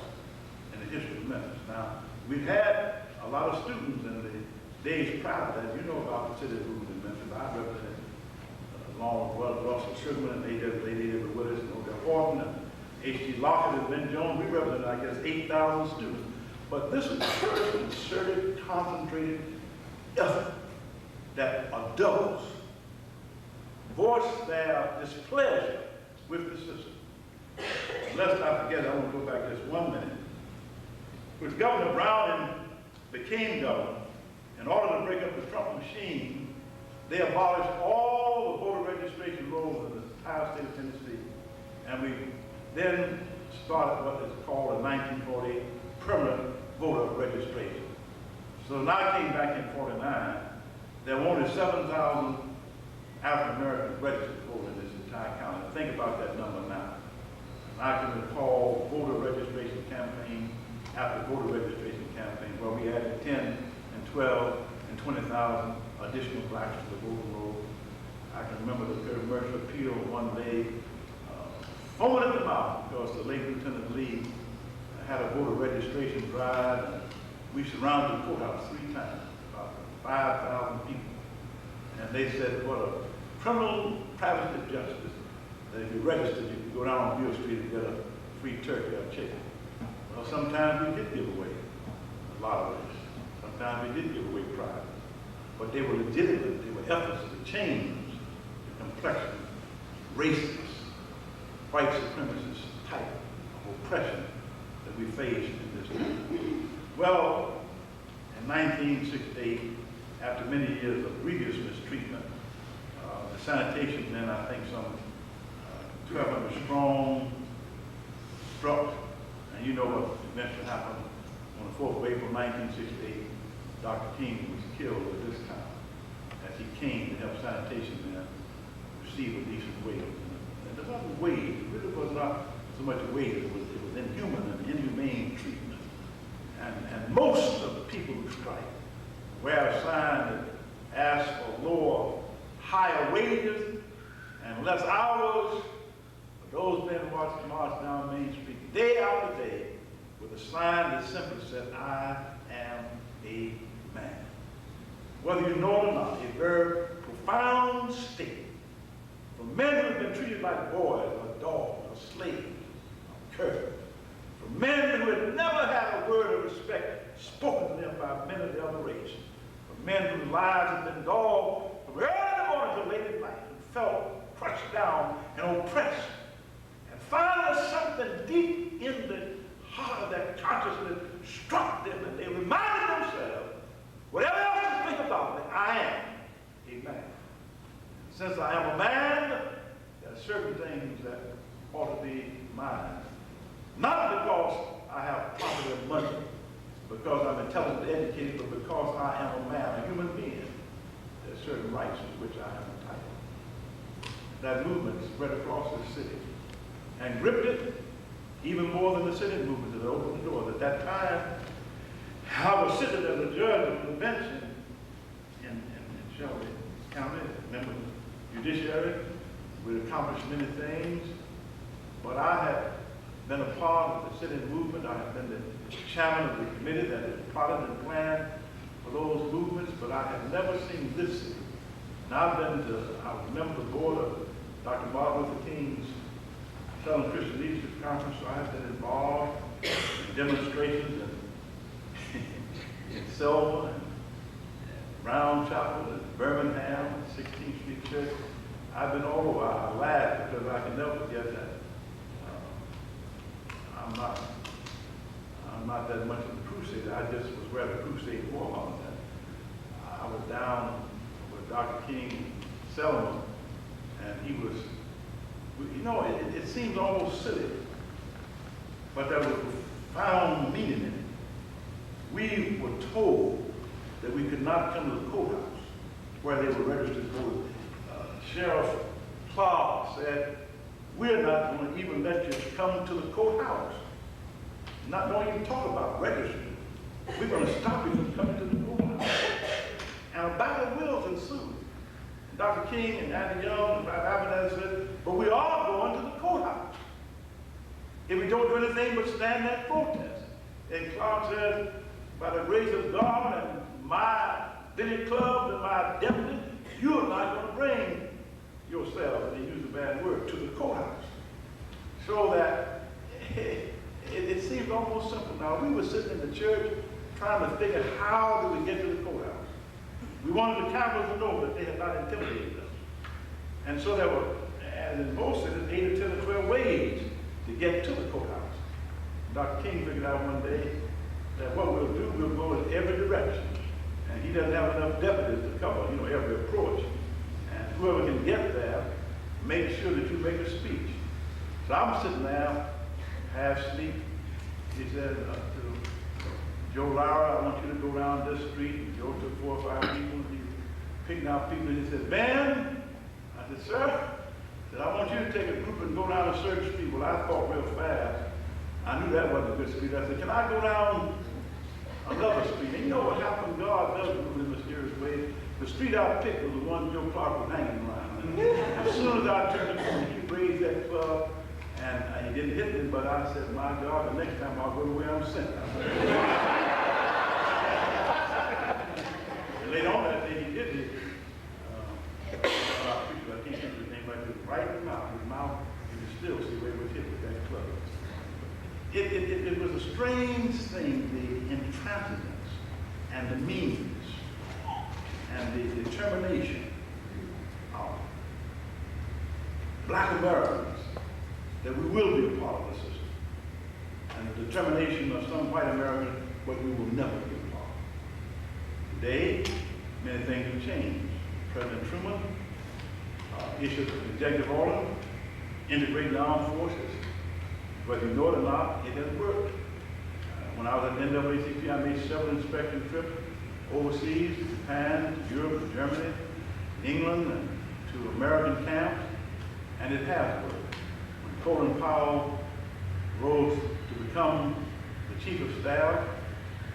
the history of Memphis. Now, we've had a lot of students in the days prior to that. You know about the city movement in Memphis. I represent along with Russell Sugarman and A.W. Willis and Odell Horton and H.T. Lockett and Ben Jones. We represent, I guess, 8,000 students. But this was the first concerted, concentrated effort that adults voiced their displeasure with the system. Lest I forget, I want to go back just 1 minute. When Governor Brown became governor, in order to break up the Trump machine, they abolished all the voter registration rolls in the entire state of Tennessee. And we then started what is called in 1948 permanent voter registration. So when I came back in 49, there were only 7,000 African Americans registered to vote in this entire county. Think about that number now. And I can recall voter registration campaign after voter registration campaign where we added 10 and 12 and 20,000 additional blacks to the voting roll. I can remember the commercial appeal one day, foaming at the mouth because the late Lieutenant Lee had a voter registration drive, and we surrounded the courthouse 3 times, about 5,000 people. And they said, what a criminal travesty of justice, that if you registered, you could go down on Beale Street and get a free turkey or chicken. Well, sometimes we did give away a lot of this. Sometimes we did give away prize. But they were legitimate. They were efforts to change the complexion, racist, white supremacist type of oppression that we faced in this country. Well, in 1968, after many years of grievous mistreatment, the sanitation men, I think some 1,200 strong, struck, and you know what eventually happened on the 4th of April, 1968. Dr. King was killed at this time as he came to help sanitation men receive a decent wage. And it wasn't wage, it really was not so much a wage, it was inhuman and inhumane treatment. And most of the people who strike wear a sign that asks for lower, higher wages and less hours. But those men watched march down Main Street day after day with a sign that simply said, I am a man. Whether you know it or not, a very profound statement for men who have been treated like boys or dogs or slaves or curs, for men who had never had a word of respect spoken to them by men of the other race, for men whose lives had been dogged from early morning to late at night and felt crushed down and oppressed. And finally something deep in the heart of their consciousness struck them, and they reminded themselves, whatever else you think about me, I am a man. Since I am a man, there are certain things that ought to be mine. Not because I have property or money, because I'm intelligent and educated, but because I am a man, a human being. There are certain rights to which I am entitled. That movement spread across the city and gripped it even more than the city movement that opened the doors. At that time, I was sitting as a judge on the bench in Shelby County, member of the judiciary. We'd accomplished many things, but I had been a part of the city movement. I had been the chairman of the committee that had plotted and planned for those movements, but I had never seen this city. And I was a member of the board of Dr. Martin Luther King's Southern Christian Leadership Conference, so I have been involved in demonstrations in Selma and Brown Chapel and Birmingham and 16th Street Church. I've been all over. I laugh because I can never forget that. I'm not that much of a crusader. I just was where the crusade war was at. I was down with Dr. King in Selma, and he was, you know, it seems almost silly, but there was a profound meaning in it. We were told that we could not come to the courthouse where they were registered voters. Sheriff Clark said, we're not going to even let you come to the courthouse. Not going to even talk about registering. We're going to stop you from coming to the courthouse. And a battle of wills ensued. And Dr. King and Andy Young and Rabbi Abinaz said, but we are going to the courthouse. If we don't do anything but stand that protest. And Clark says, by the grace of God and my billy clubs and my deputy, you're not going to bring yourself, and they use a bad word, to the courthouse. So that it seems almost simple. Now, we were sitting in the church trying to figure how do we get to the courthouse. We wanted the cameras to know that they had not intimidated us. And so there were, as in most cities, 8 or 10 or 12 ways to get to the courthouse. Dr. King figured out one day that what we'll do, we'll go in every direction. And he doesn't have enough deputies to cover, every approach. And whoever can get there, make sure that you make a speech. So I'm sitting there, half asleep. He said to Joe Lara, I want you to go down this street. And Joe took 4 or 5 people. He was picking out people. And he said, Ben, I said, sir, I said, I want you to take a group and go down a certain street. Well, I thought real fast. I knew that wasn't a good street. I said, can I go down another street? And you know what happened? God does move in mysterious ways. The street I picked was the one Joe Clark was hanging around. And as soon as I turned the corner, he raised that club, and he didn't hit me, but I said, my God, the next time I'll go the way I'm sent. And later on that day, he did hit me. I can't think of his name, but it was right in the mouth. His mouth, you can still see where it was hit with that club. It was a strange thing, the intransigence and the means and the determination of Black Americans that we will be a part of the system, and the determination of some white Americans, but we will never be a part. Today, many things have changed. President Truman issued an executive order integrating the armed forces. Whether you know it or not, it has worked. When I was at NAACP, I made several inspection trips overseas, to Japan, to Europe, to Germany, England, and to American camps, and it has worked. When Colin Powell rose to become the chief of staff,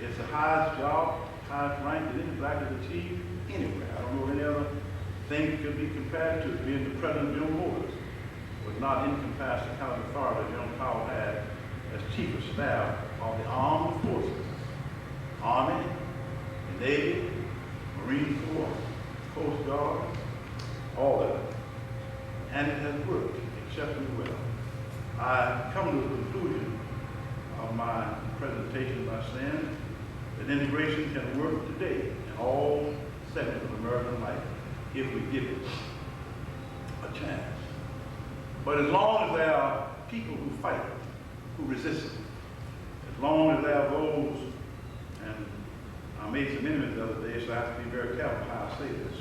it's the highest job, highest rank that any black has achieved anywhere. I don't know any other thing that could be compared to being the president of General Motors. Was not in comparison to the kind of authority General Powell had as chief of staff of the armed forces, Army, the Navy, Marine Corps, Coast Guard, all of it. And it has worked exceptionally well. I come to the conclusion of my presentation by saying that integration can work today in all segments of American life if we give it a chance. But as long as there are people who fight it, who resist it, as long as there are those, and I made some enemies the other day, so I have to be very careful how I say this.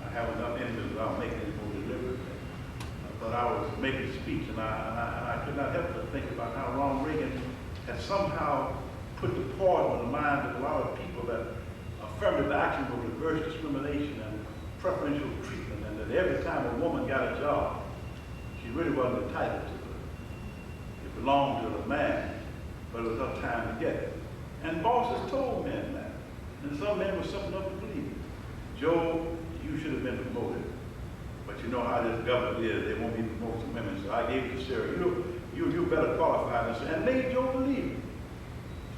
I have enough enemies without making it more deliberate. But I was making a speech, and I could not help but think about how Ronald Reagan had somehow put the poison in the minds of a lot of people that affirmative action was reverse discrimination and preferential treatment, and that every time a woman got a job, she really wasn't entitled to it. It belonged to the man, but it was her time to get it. And bosses told men that. And some men were simple enough to believe it. Joe, you should have been promoted. But you know how this government is, they won't be promoting women. So I gave it to Sarah. You better qualify this. And made Joe believe it.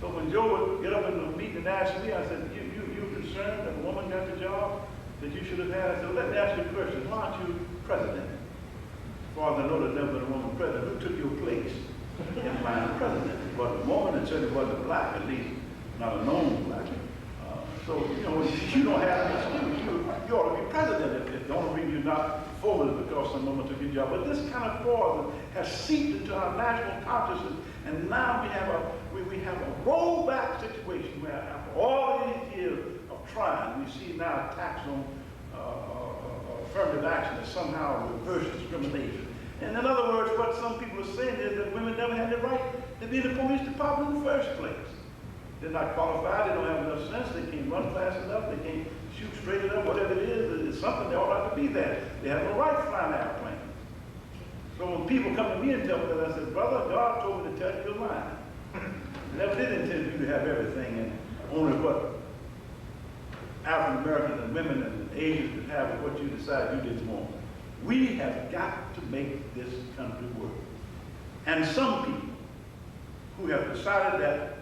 So when Joe would get up in the meeting and ask me, I said, you concerned that a woman got the job that you should have had? I said, well, let me ask you a question. Why aren't you president? As far as I know, there's never been a woman president. Who took your place in line president? It wasn't a woman, and certainly wasn't black, at least not a known black. So, you don't have an excuse. You ought to be president if the only reason you're not forward is because some woman took your job. But this kind of poison has seeped into our national consciousness, and now we have a rollback situation where after all these years of trying, we see now attacks on affirmative action as somehow reverse discrimination. And in other words, what some people are saying is that women never had the right to be in the police department in the first place. They're not qualified, they don't have enough sense, they can't run fast enough, they can't shoot straight enough, whatever it is, it's something they ought not to be there. They have no right to fly an airplane. So when people come to me and tell me that, I said, brother, God told me to tell you you're lying. Never did intend you to have everything, and only what African Americans and women and Asians could have is what you decide you didn't want. We have got to make this country work. And some people who have decided that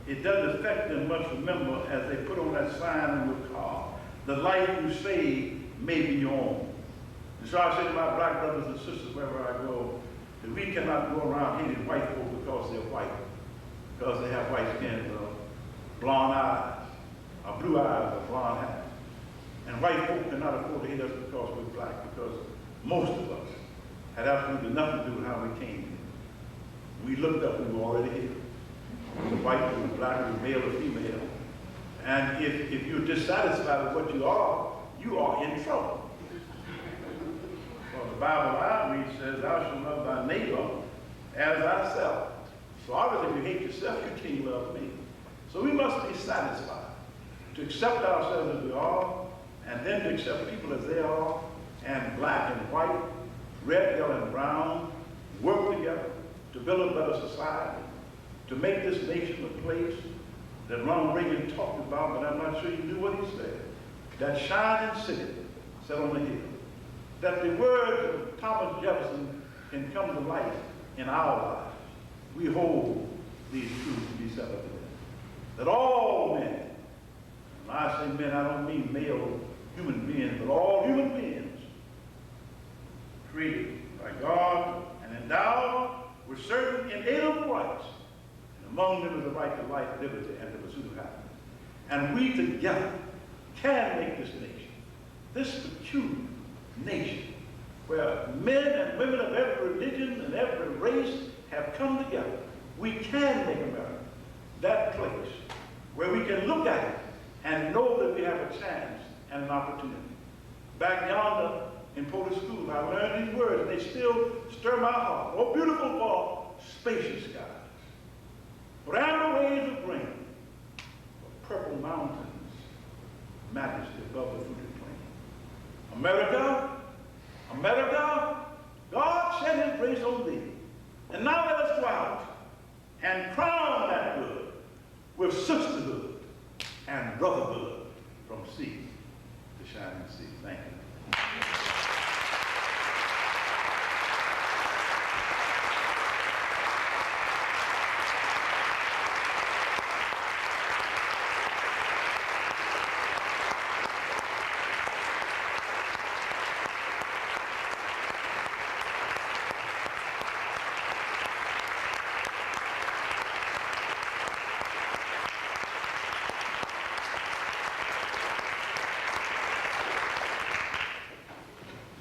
it doesn't affect them much, remember, as they put on that sign on your car, the life you save may be your own. And so I say to my black brothers and sisters wherever I go, that we cannot go around hating white folk because they're white, because they have white skin, or blonde eyes, or blue eyes, or blonde hair. And white folk cannot afford to hate us because we're black, because most of us had absolutely nothing to do with how we came here. We looked up, we were already here. We were white, we were black, we were male or female. And if you're dissatisfied with what you are in trouble. Well, the Bible I read says, thou shalt love thy neighbor as thyself. So obviously, if you hate yourself, you can't love me. So we must be satisfied to accept ourselves as we are, and then to accept people as they are, and black and white, red, yellow, and brown, work together to build a better society, to make this nation a place that Ronald Reagan talked about, but I'm not sure he knew what he said. That shining city set on the hill. That the words of Thomas Jefferson can come to life in our lives. We hold these truths to be self-evident. That all men, when I say men, I don't mean male human beings, but all human beings, created by God and endowed with certain inalienable rights. And among them is the right to life, liberty, and the pursuit of happiness. And we together can make this nation, this peculiar nation, where men and women of every religion and every race have come together. We can make America that place where we can look at it and know that we have a chance and an opportunity. Back yonder in Polish school, I learned these words, and they still stir my heart. Oh, beautiful for spacious skies, for amber waves of grain, for purple mountains, majesty above the fruited plain. America, America, God shed his grace on thee. And now let us go out and crown that good with sisterhood and brotherhood from sea to shining sea. Thank you.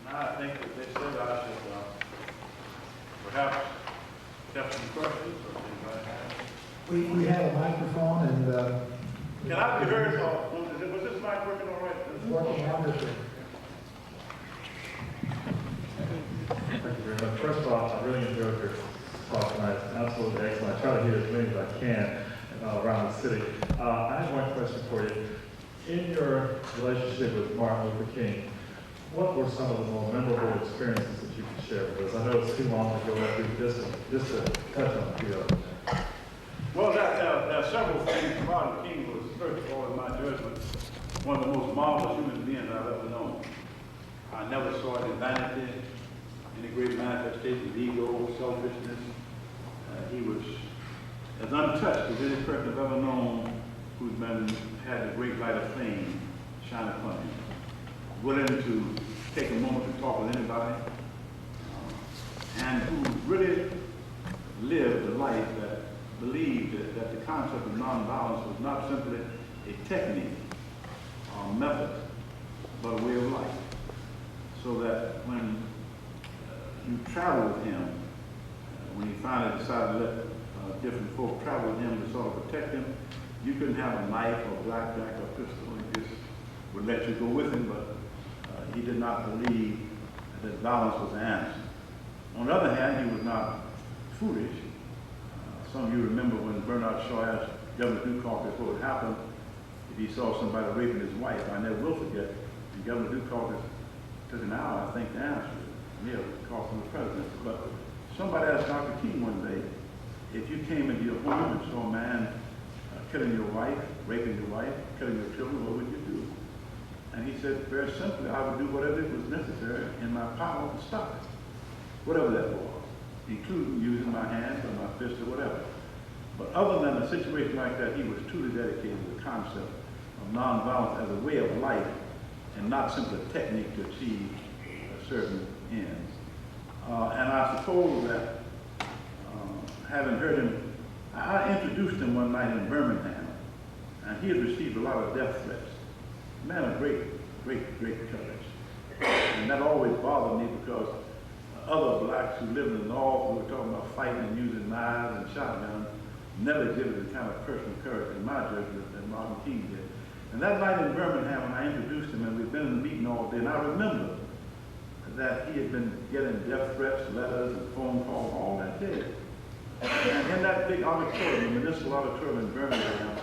I think that they said I should perhaps have some questions or anybody have. We have a microphone and Can I be heard? Was this mic working all right? it's working wonderfully. Thank you very much. First of all, I really enjoyed your talk tonight. It's absolutely excellent. I try to hear as many as I can around the city. I have one question for you. In your relationship with Martin Luther King, what were some of the more memorable experiences that you could share with us? I know it's too long to go through just to touch on a few of them. Well, there are several things. Martin King was, first of all, in my judgment, one of the most marvelous human beings I've ever known. I never saw it in vanity, any great manifestation of ego, selfishness. He was as untouched as any person I've ever known who's had the great light of fame shine upon him. Willing to take a moment to talk with anybody, and who really lived a life that believed that the concept of nonviolence was not simply a technique or method, but a way of life. So that when you travel with him, when he finally decided to let different folk travel with him to sort of protect him, you couldn't have a knife or blackjack or pistol. He just would let you go with him, but he did not believe that violence was the answer. On the other hand, he was not foolish. Some of you remember when Bernard Shaw asked Governor Dukakis what would happen if he saw somebody raping his wife. I never will forget. And Governor Dukakis took an hour, I think, to answer it. Yeah, it cost him the presidency. But somebody asked Dr. King one day, if you came into your home and saw a man killing your wife, raping your wife, killing your children, what would you do? And he said, very simply, I would do whatever was necessary in my power to stop it, whatever that was, including using my hands or my fist or whatever. But other than a situation like that, he was truly dedicated to the concept of nonviolence as a way of life and not simply a technique to achieve a certain ends. And I suppose that having heard him, I introduced him one night in Birmingham, and he had received a lot of death threats. A man of great courage. And that always bothered me because other blacks who lived in the North, who were talking about fighting and using knives and shotguns, never exhibited the kind of personal courage, in my judgment, that Martin King did. And that night in Birmingham, when I introduced him, and we'd been in the meeting all day, and I remember that he had been getting death threats, letters, and phone calls all that day. And in that big auditorium, the municipal auditorium in Birmingham,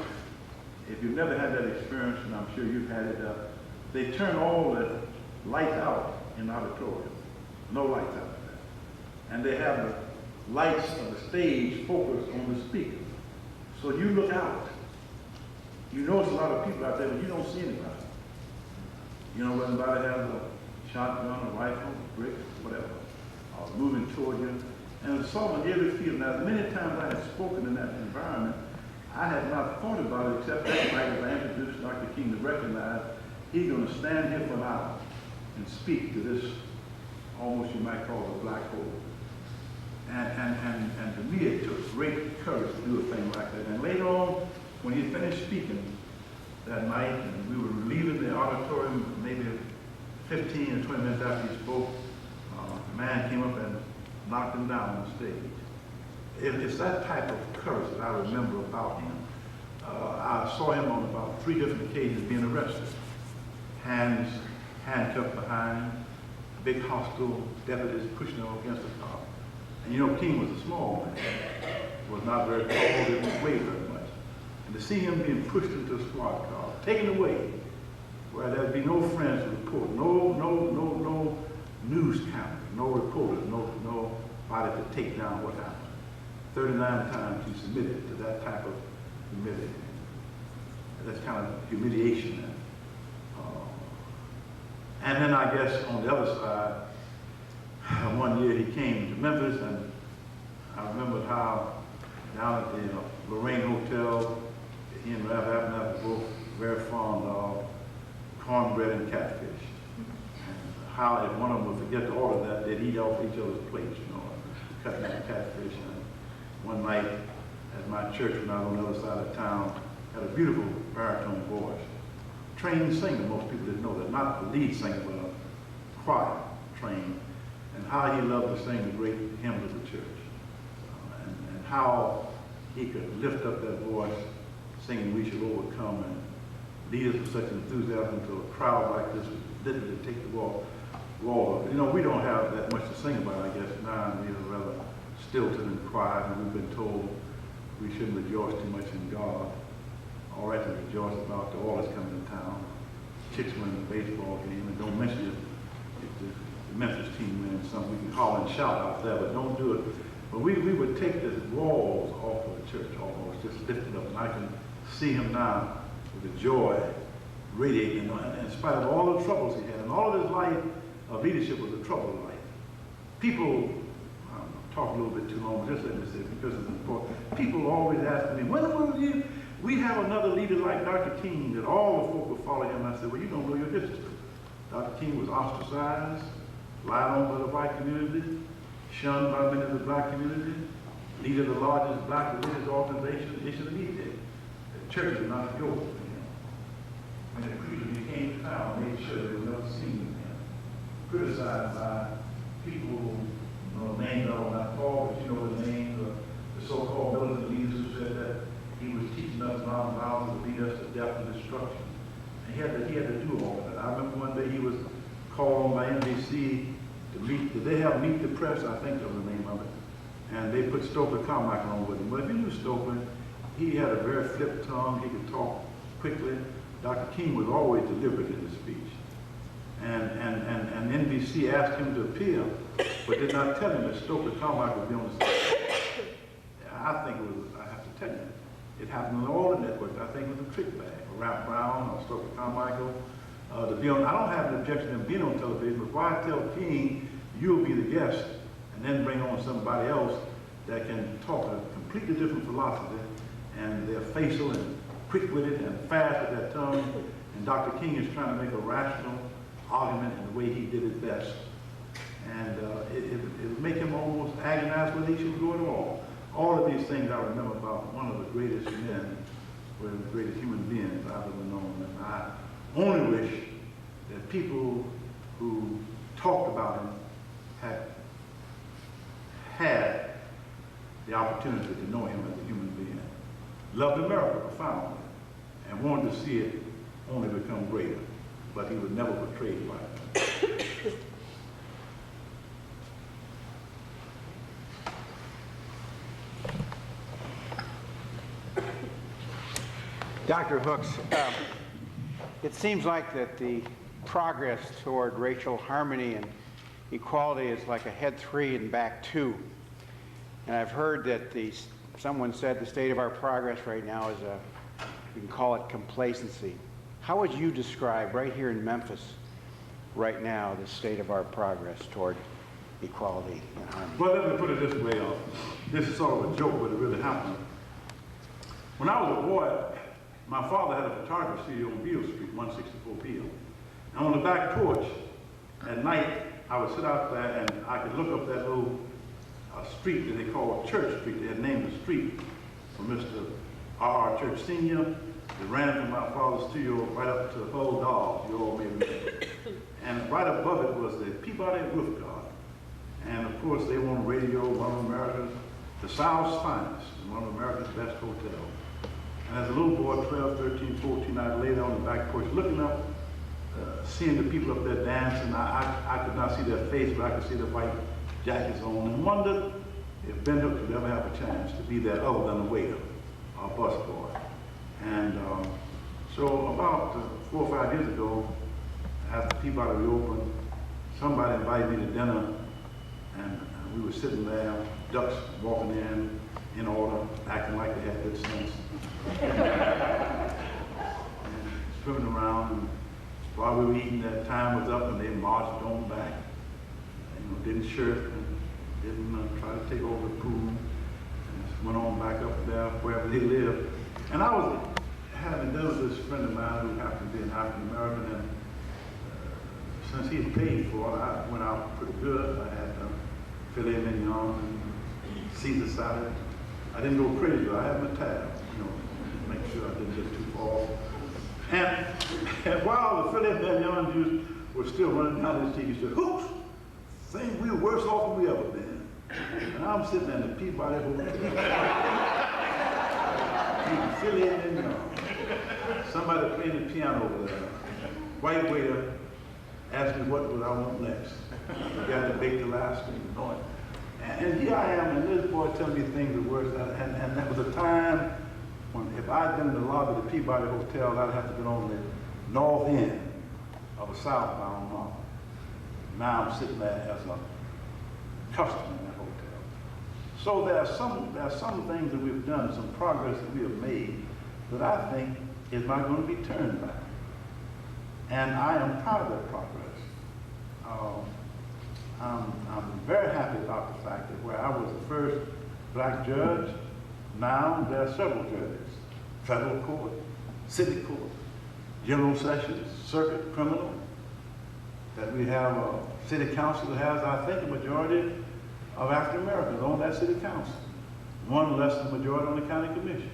if you've never had that experience, and I'm sure you've had it, they turn all the lights out in the auditorium. No lights out there. And they have the lights of the stage focused on the speaker. So you look out. You notice a lot of people out there, but you don't see anybody. You know, whether anybody has a shotgun, a rifle, a brick, whatever, moving toward you. And it's all an eerie feeling. Now, many times I had spoken in that environment, I had not thought about it except that night as I introduced Dr. King to recognize he's going to stand here for an hour and speak to this, almost you might call it a black hole. And to me, it took great courage to do a thing like that. And later on, when he finished speaking that night, and we were leaving the auditorium maybe 15 or 20 minutes after he spoke, a man came up and knocked him down on the stage. It's that type of courage that I remember about him. I saw him on about 3 different occasions being arrested. Hands handcuffed behind, big hostile deputies pushing him against the car. And you know, King was a small man, was not very tall, didn't weigh very much. And to see him being pushed into a squad car, taken away, where there'd be no friends to report, no news camera, no reporters, nobody to take down what happened. 39 times he submitted to that type of humility. That's kind of humiliation then. And then I guess on the other side, one year he came to Memphis, and I remember how down at the Lorraine Hotel, he and Rev. Abner were both very fond of cornbread and catfish. And how if one of them would forget to order that, they'd eat off each other's plates, you know, cutting out catfish. And one night at my church when I was on the other side of town, had a beautiful baritone voice. Trained singer, most people didn't know that, not the lead singer, but a choir trained, and how he loved to sing the great hymns of the church, and how he could lift up that voice, singing "We Shall Overcome," and lead us with such enthusiasm to a crowd like this, literally take the wall. You know, we don't have that much to sing about, I guess, now, and we are rather stilted and quiet, and we've been told we shouldn't rejoice too much in God. All right to rejoice about the oil that's coming to town, chicks winning the baseball game, and don't mention it if the Memphis team wins something. We can holler and shout out there, but don't do it. But we would take the walls off of the church almost, just lift it up, and I can see him now with the joy radiating, in spite of all the troubles he had, and all of his life of leadership was a troubled life. People, I don't know, talk a little bit too long, but just let me say it because it's important. People always ask me, when will you? We have another leader like Dr. King that all the folk will follow him. I said, well, you don't know your history. Dr. King was ostracized, lied on by the white community, shunned by many of the black community, leader of the largest black religious organization in the nation of Egypt. The church did not go with him. When the preacher came to town, made sure there was no scene with him. Criticized by people who, you know, names I will not call, but you know the names of the so-called militant leaders who said that he was teaching us nonviolence to lead us to death and destruction. And he had to do all of that. I remember one day he was called on by NBC to meet, did they have Meet the Press? I think that was the name of it. And they put Stoker Carmichael on with him. But if you knew Stoker, he had a very flip tongue. He could talk quickly. Dr. King was always deliberate in his speech. And NBC asked him to appear, but did not tell him that Stoker Carmichael would be on the stage. I think it was, I have to tell you, it happened on all the networks. I think it was a trick bag. Ralph Brown or Stoker Carmichael to be on. I don't have an objection to him being on television, but why tell King you'll be the guest and then bring on somebody else that can talk a completely different philosophy, and they're facial and quick-witted and fast with their tongue. And Dr. King is trying to make a rational argument in the way he did it best. And it would make him almost agonize whether he should go at all. All of these things I remember about one of the greatest men, or the greatest human beings I've ever known. And I only wish that people who talked about him had the opportunity to know him as a human being. Loved America profoundly and wanted to see it only become greater, but he was never portrayed like that. Dr. Hooks, it seems like that the progress toward racial harmony and equality is like a head 3 and back 2. And I've heard that someone said the state of our progress right now is you can call it complacency. How would you describe right here in Memphis right now the state of our progress toward equality and harmony? Well, let me put it this way. This is sort of a joke, but it really happened. When I was a boy, my father had a photography studio on Beale Street, 164 Beale. And on the back porch, at night, I would sit out there and I could look up that little street that they call Church Street. They had named the street for Mr. R.R. Church Sr. It ran from my father's studio right up to Hull Dolls, you all may remember. And right above it was the Peabody Roof Garden. And of course, they were on radio, one of America's, the South's finest, and one of America's best hotels. And as a little boy, 12, 13, 14, I lay there on the back porch looking up, seeing the people up there dancing. I could not see their face, but I could see the white jackets on, and wondered if Ben Hooks would ever have a chance to be there other than a waiter or a busboy. And so about 4 or 5 years ago, after Peabody reopened, somebody invited me to dinner, and we were sitting there, ducks walking in order, acting like they had good sense. And swimming around, and while we were eating, that time was up and they marched on back. Didn't shirk and didn't try to take over the pool, and just went on back up there wherever they lived. And I was having dinner with this friend of mine who happened to be an African American, and since he had paid for it, I went out pretty good. I had filet mignon and Caesar salad. I didn't go crazy, but I had my tab, make sure I didn't get too far. And while the filet mignon juice was still running down his cheek, he said, "Hooks, think we were worse off than we ever been." And I'm sitting in the Peabody Hotel. Eating filet mignon. Somebody playing the piano over there. White waiter asked me what would I want next. I got to bake the last thing, And here I am, and this boy telling me things are worse. And that was a time when if I'd been in the lobby of the Peabody Hotel, I'd have to be on the north end of a southbound line. Now I'm sitting there as a customer in that hotel. So there are some things that we've done, some progress that we have made that I think is not going to be turned back. And I am proud of that progress. I'm very happy about the fact that where I was the first black judge, now there are several judges. Federal court, city court, general sessions, circuit, criminal. That we have a city council that has, I think, a majority of African Americans on that city council. One less than majority on the county commission.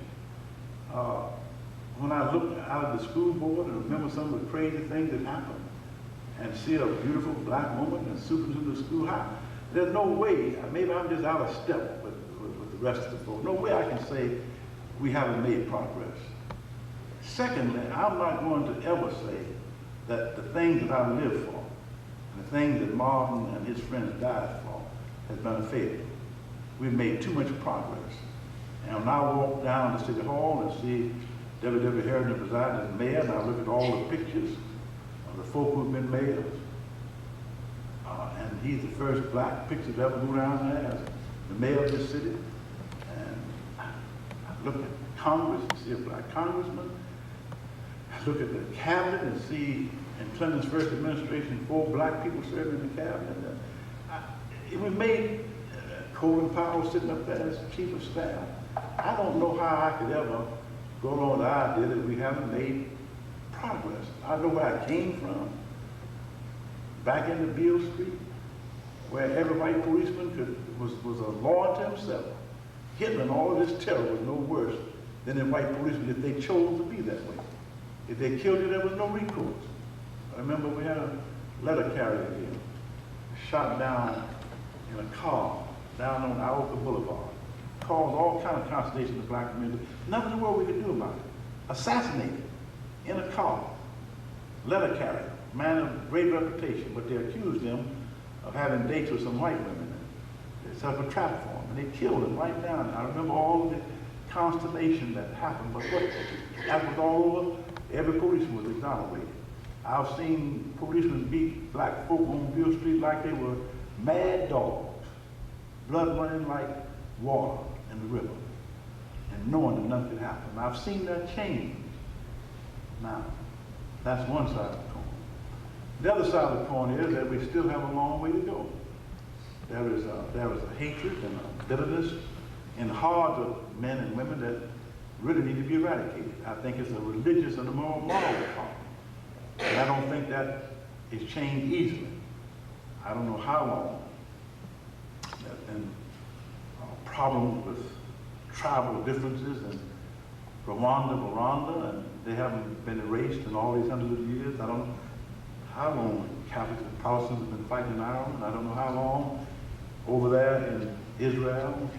When I look out of the school board and remember some of the crazy things that happened, and see a beautiful black woman and super into the schoolhouse, there's no way, maybe I'm just out of step with the rest of the folks. No way I can say we haven't made progress. Secondly, I'm not going to ever say that the things that I live for, and the things that Martin and his friends died for, has been a failure. We've made too much progress. And when I walk down to City Hall and see W.W. Harrington presiding as mayor, and I look at all the pictures of the folk who've been mayors, and he's the first black picture to ever go down there as the mayor of this city. And I look at Congress and see a black congressman. I look at the cabinet and see in Clinton's first administration 4 black people serving in the cabinet. We've made Colin Powell sitting up there as chief of staff. I don't know how I could ever go along with the idea that we haven't made progress. I know where I came from. Back in the Beale Street, where every white policeman was a law unto himself. Hitler and all of this terror was no worse than the white policemen if they chose to be that way. If they killed you, there was no recourse. I remember we had a letter carrier here, shot down in a car down on Ioka Boulevard. Caused all kind of consternation in the black community. Nothing in the world we could do about it. Assassinated in a car, letter carrier, man of great reputation, but they accused him of having dates with some white women. They set up a trap for him, and they killed him right down. I remember all of the consternation that happened, but what, that was all over, every policeman was exonerated. I've seen policemen beat black folk on Beale Street like they were mad dogs, blood running like water in the river, and knowing that nothing could happen. I've seen that change. Now, that's one side of the coin. The other side of the coin is that we still have a long way to go. There is a hatred and a bitterness in the hearts of men and women that really need to be eradicated. I think it's a religious and a moral problem. And I don't think that is changed easily. I don't know how long. There's been problems with tribal differences in Rwanda, and they haven't been erased in all these hundreds of years. I don't know how long Catholics and Protestants have been fighting in Ireland. I don't know how long over there in Israel,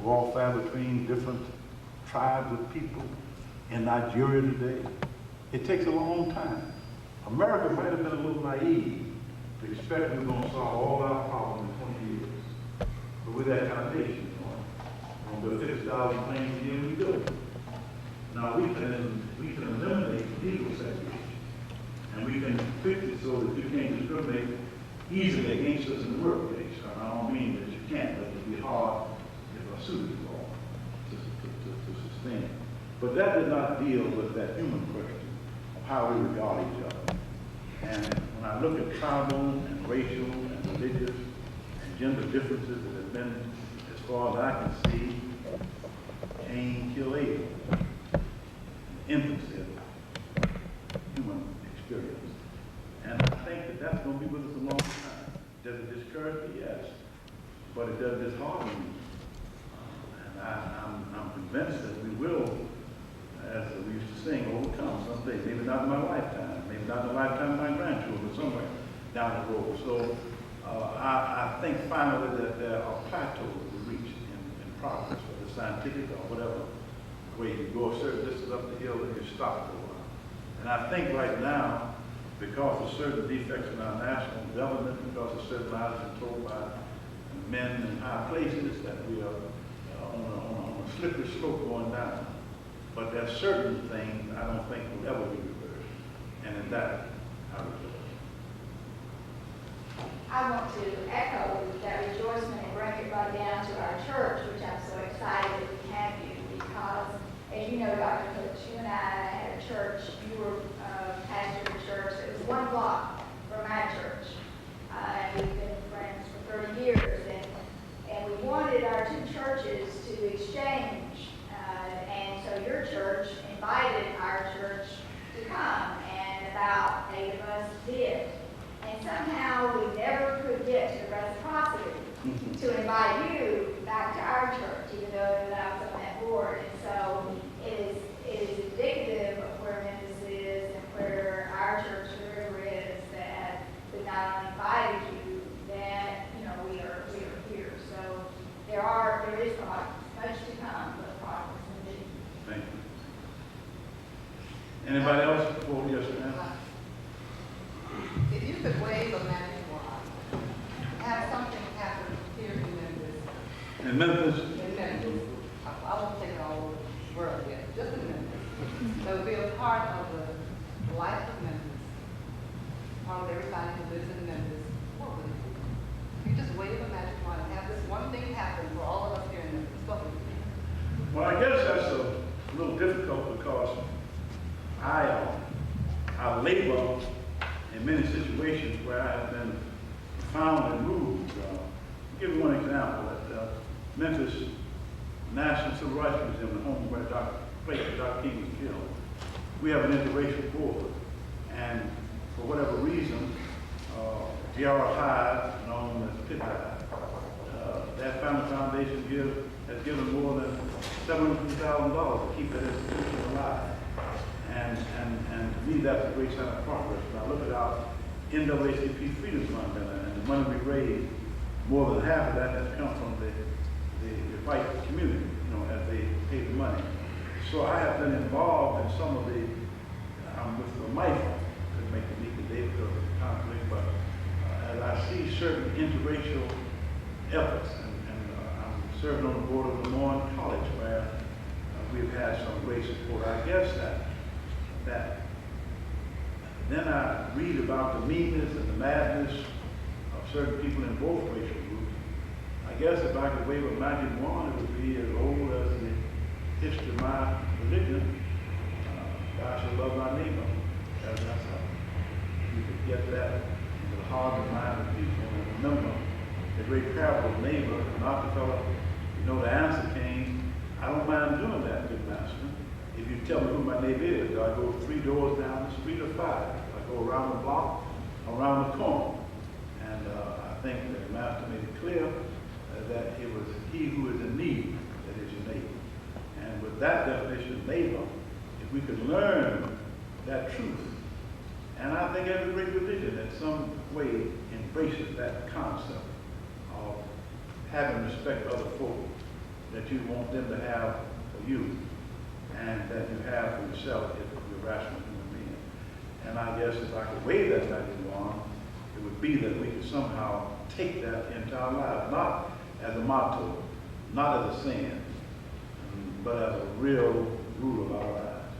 warfare between different tribes of people in Nigeria today. It takes a long time. America might have been a little naive to expect we were going to solve all our problems in 20 years. But with that kind of nation, on the 50,000 planes a year, we do. Now we can eliminate legal segregation, and we can fix it so that you can't discriminate easily against us in the workplace. I don't mean that you can't, but it'd be hard if a suit is law to sustain. But that did not deal with that human question of how we regard each other. And when I look at tribal and racial and religious and gender differences that have been, as far as I can see, Cain killed Abel, infancy of human experience. And I think that that's going to be with us a long time. Does it discourage me? Yes. But it does dishearten me. And I'm convinced that we will, as we used to sing, overcome someday. Maybe not in my lifetime, maybe not in the lifetime of my grandchildren, but somewhere down the road. So I think finally that there are plateaus to reach in progress, whether scientific or whatever way you go a certain distance up the hill and you stop for a while. And I think right now, because of certain defects in our national government, because of certain lies told by men in high places, that we are on a slippery slope going down. But there are certain things I don't think will ever be reversed. And in that, I rejoice. I want to echo that rejoicement and bring it right down to our church, which I'm so excited that we have you, because, as you know, Dr. Hooks, you and I had a church. You were pastor of a church that was 1 block from my church. And we've been friends for 30 years, and we wanted our two churches to exchange. And so your church invited our church to come, and about 8 of us did. And somehow we never could get to the reciprocity to invite you back to our church, even though I was on that board. And so it is indicative of where Memphis is and where our church river is, that we not only invited you, that we are here. So there is much to come, but progress indeed. Thank you. Anybody else before we just If you could wave a magic wand, have something happen here in Memphis. in Memphis, In Memphis. I won't take it all over the world yet, just in Memphis. That would be a part of the life of Memphis. Part of everybody who lives in Memphis. What would it be? If you just wave a magic wand and have this one thing happen for all of us here in Memphis, what would it be? well, I guess that's a little difficult because I labor in many situations where I have been found and moved Memphis National Civil Rights Museum, the home where Dr. King was killed. We have an interracial board, and for whatever reason, G.R. Hyde, known as Pitt Hyde, that family foundation has given more than $700,000 to keep that institution alive. And to me, that's a great sign of progress. When I look at our NAACP Freedom Fund and the money we raised, more than half of that has come from the white community, as they pay the money. So I have been involved in some of the, with the MIFA, couldn't make the meeting today because of the conflict, but as I see certain interracial efforts, and I'm serving on the board of Lemoyne College where we've had some great support. I guess that then I read about the meanness and the madness of certain people in both racial groups. I guess if I could wave a magic wand, it would be as old as the history of my religion. Thou shalt love thy neighbor as thyself. If you could get that into the heart and mind of people and remember the great parable of neighbor, and Rockefeller, the answer came, I don't mind doing that, good master. If you tell me who my neighbor is, do I go 3 doors down the street or 5? I go around the block, around the corner. And I think that the master made it clear that it was he who is in need that is your neighbor. And with that definition of neighbor, if we could learn that truth, and I think every great religion in some way embraces that concept of having respect for other folk that you want them to have for you, and that you have for yourself if you're a rational human being. And I guess if I could wave that magic wand, it would be that we could somehow take that into our lives, not as a motto, not as a sin, but as a real rule of our lives.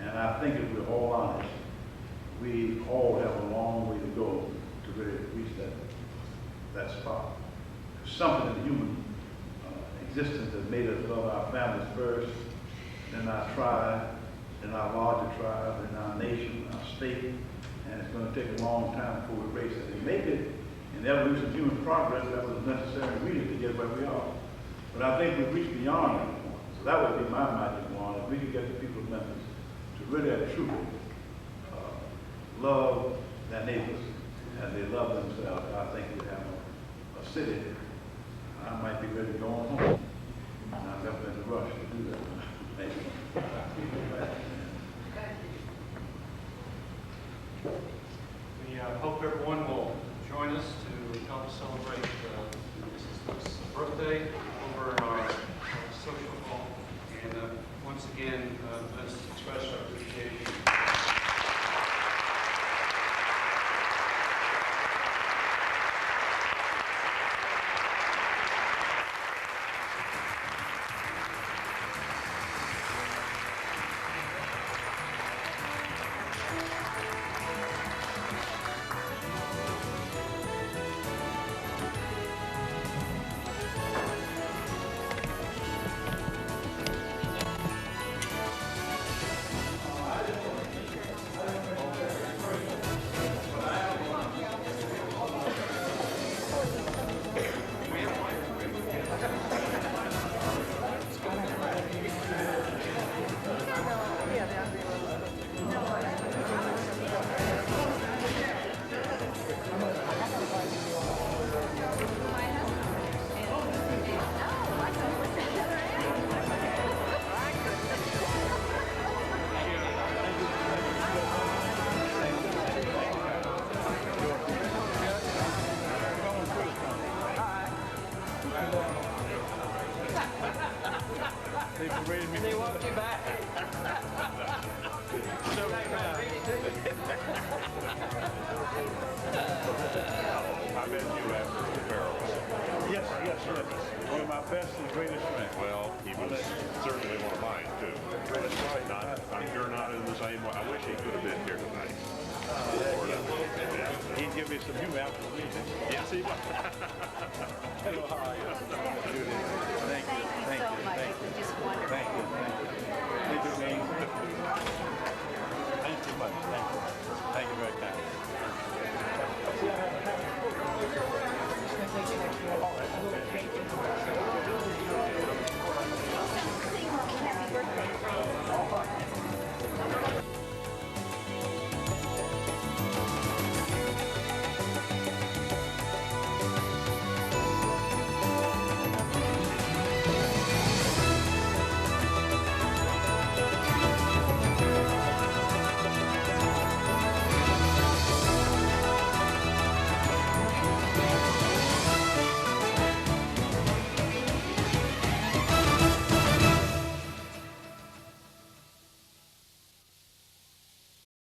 And I think if we're all honest, we all have a long way to go to really reach that spot. Something in the human existence that made us love our families first, then our tribe, then our larger tribe, then our nation, our state, and it's going to take a long time before we race it. We make it in the evolution of human progress, that was a necessary ingredient to get where we are. But I think we've reached beyond that point. So that would be my magic wand, if we could get the people of Memphis to really and truly love their neighbors as they love themselves. I think we'd have a city. I might be ready to go on home. I've never been in a rush to do that. Thank you. We hope everyone will join us to help celebrate Mrs. Luke's birthday over in our social hall. And once again, let's express our appreciation. They walked you back. I met you after the barrel. Yes. You're my best and greatest friend. Well, he was certainly one of mine, too. I'm sure not in the same way. I wish he could have been here tonight. He'd give me some humor after the meeting. Yes, he was. Hello, how are you? Thank you. Thank you so much. It's just wonderful. Thank you.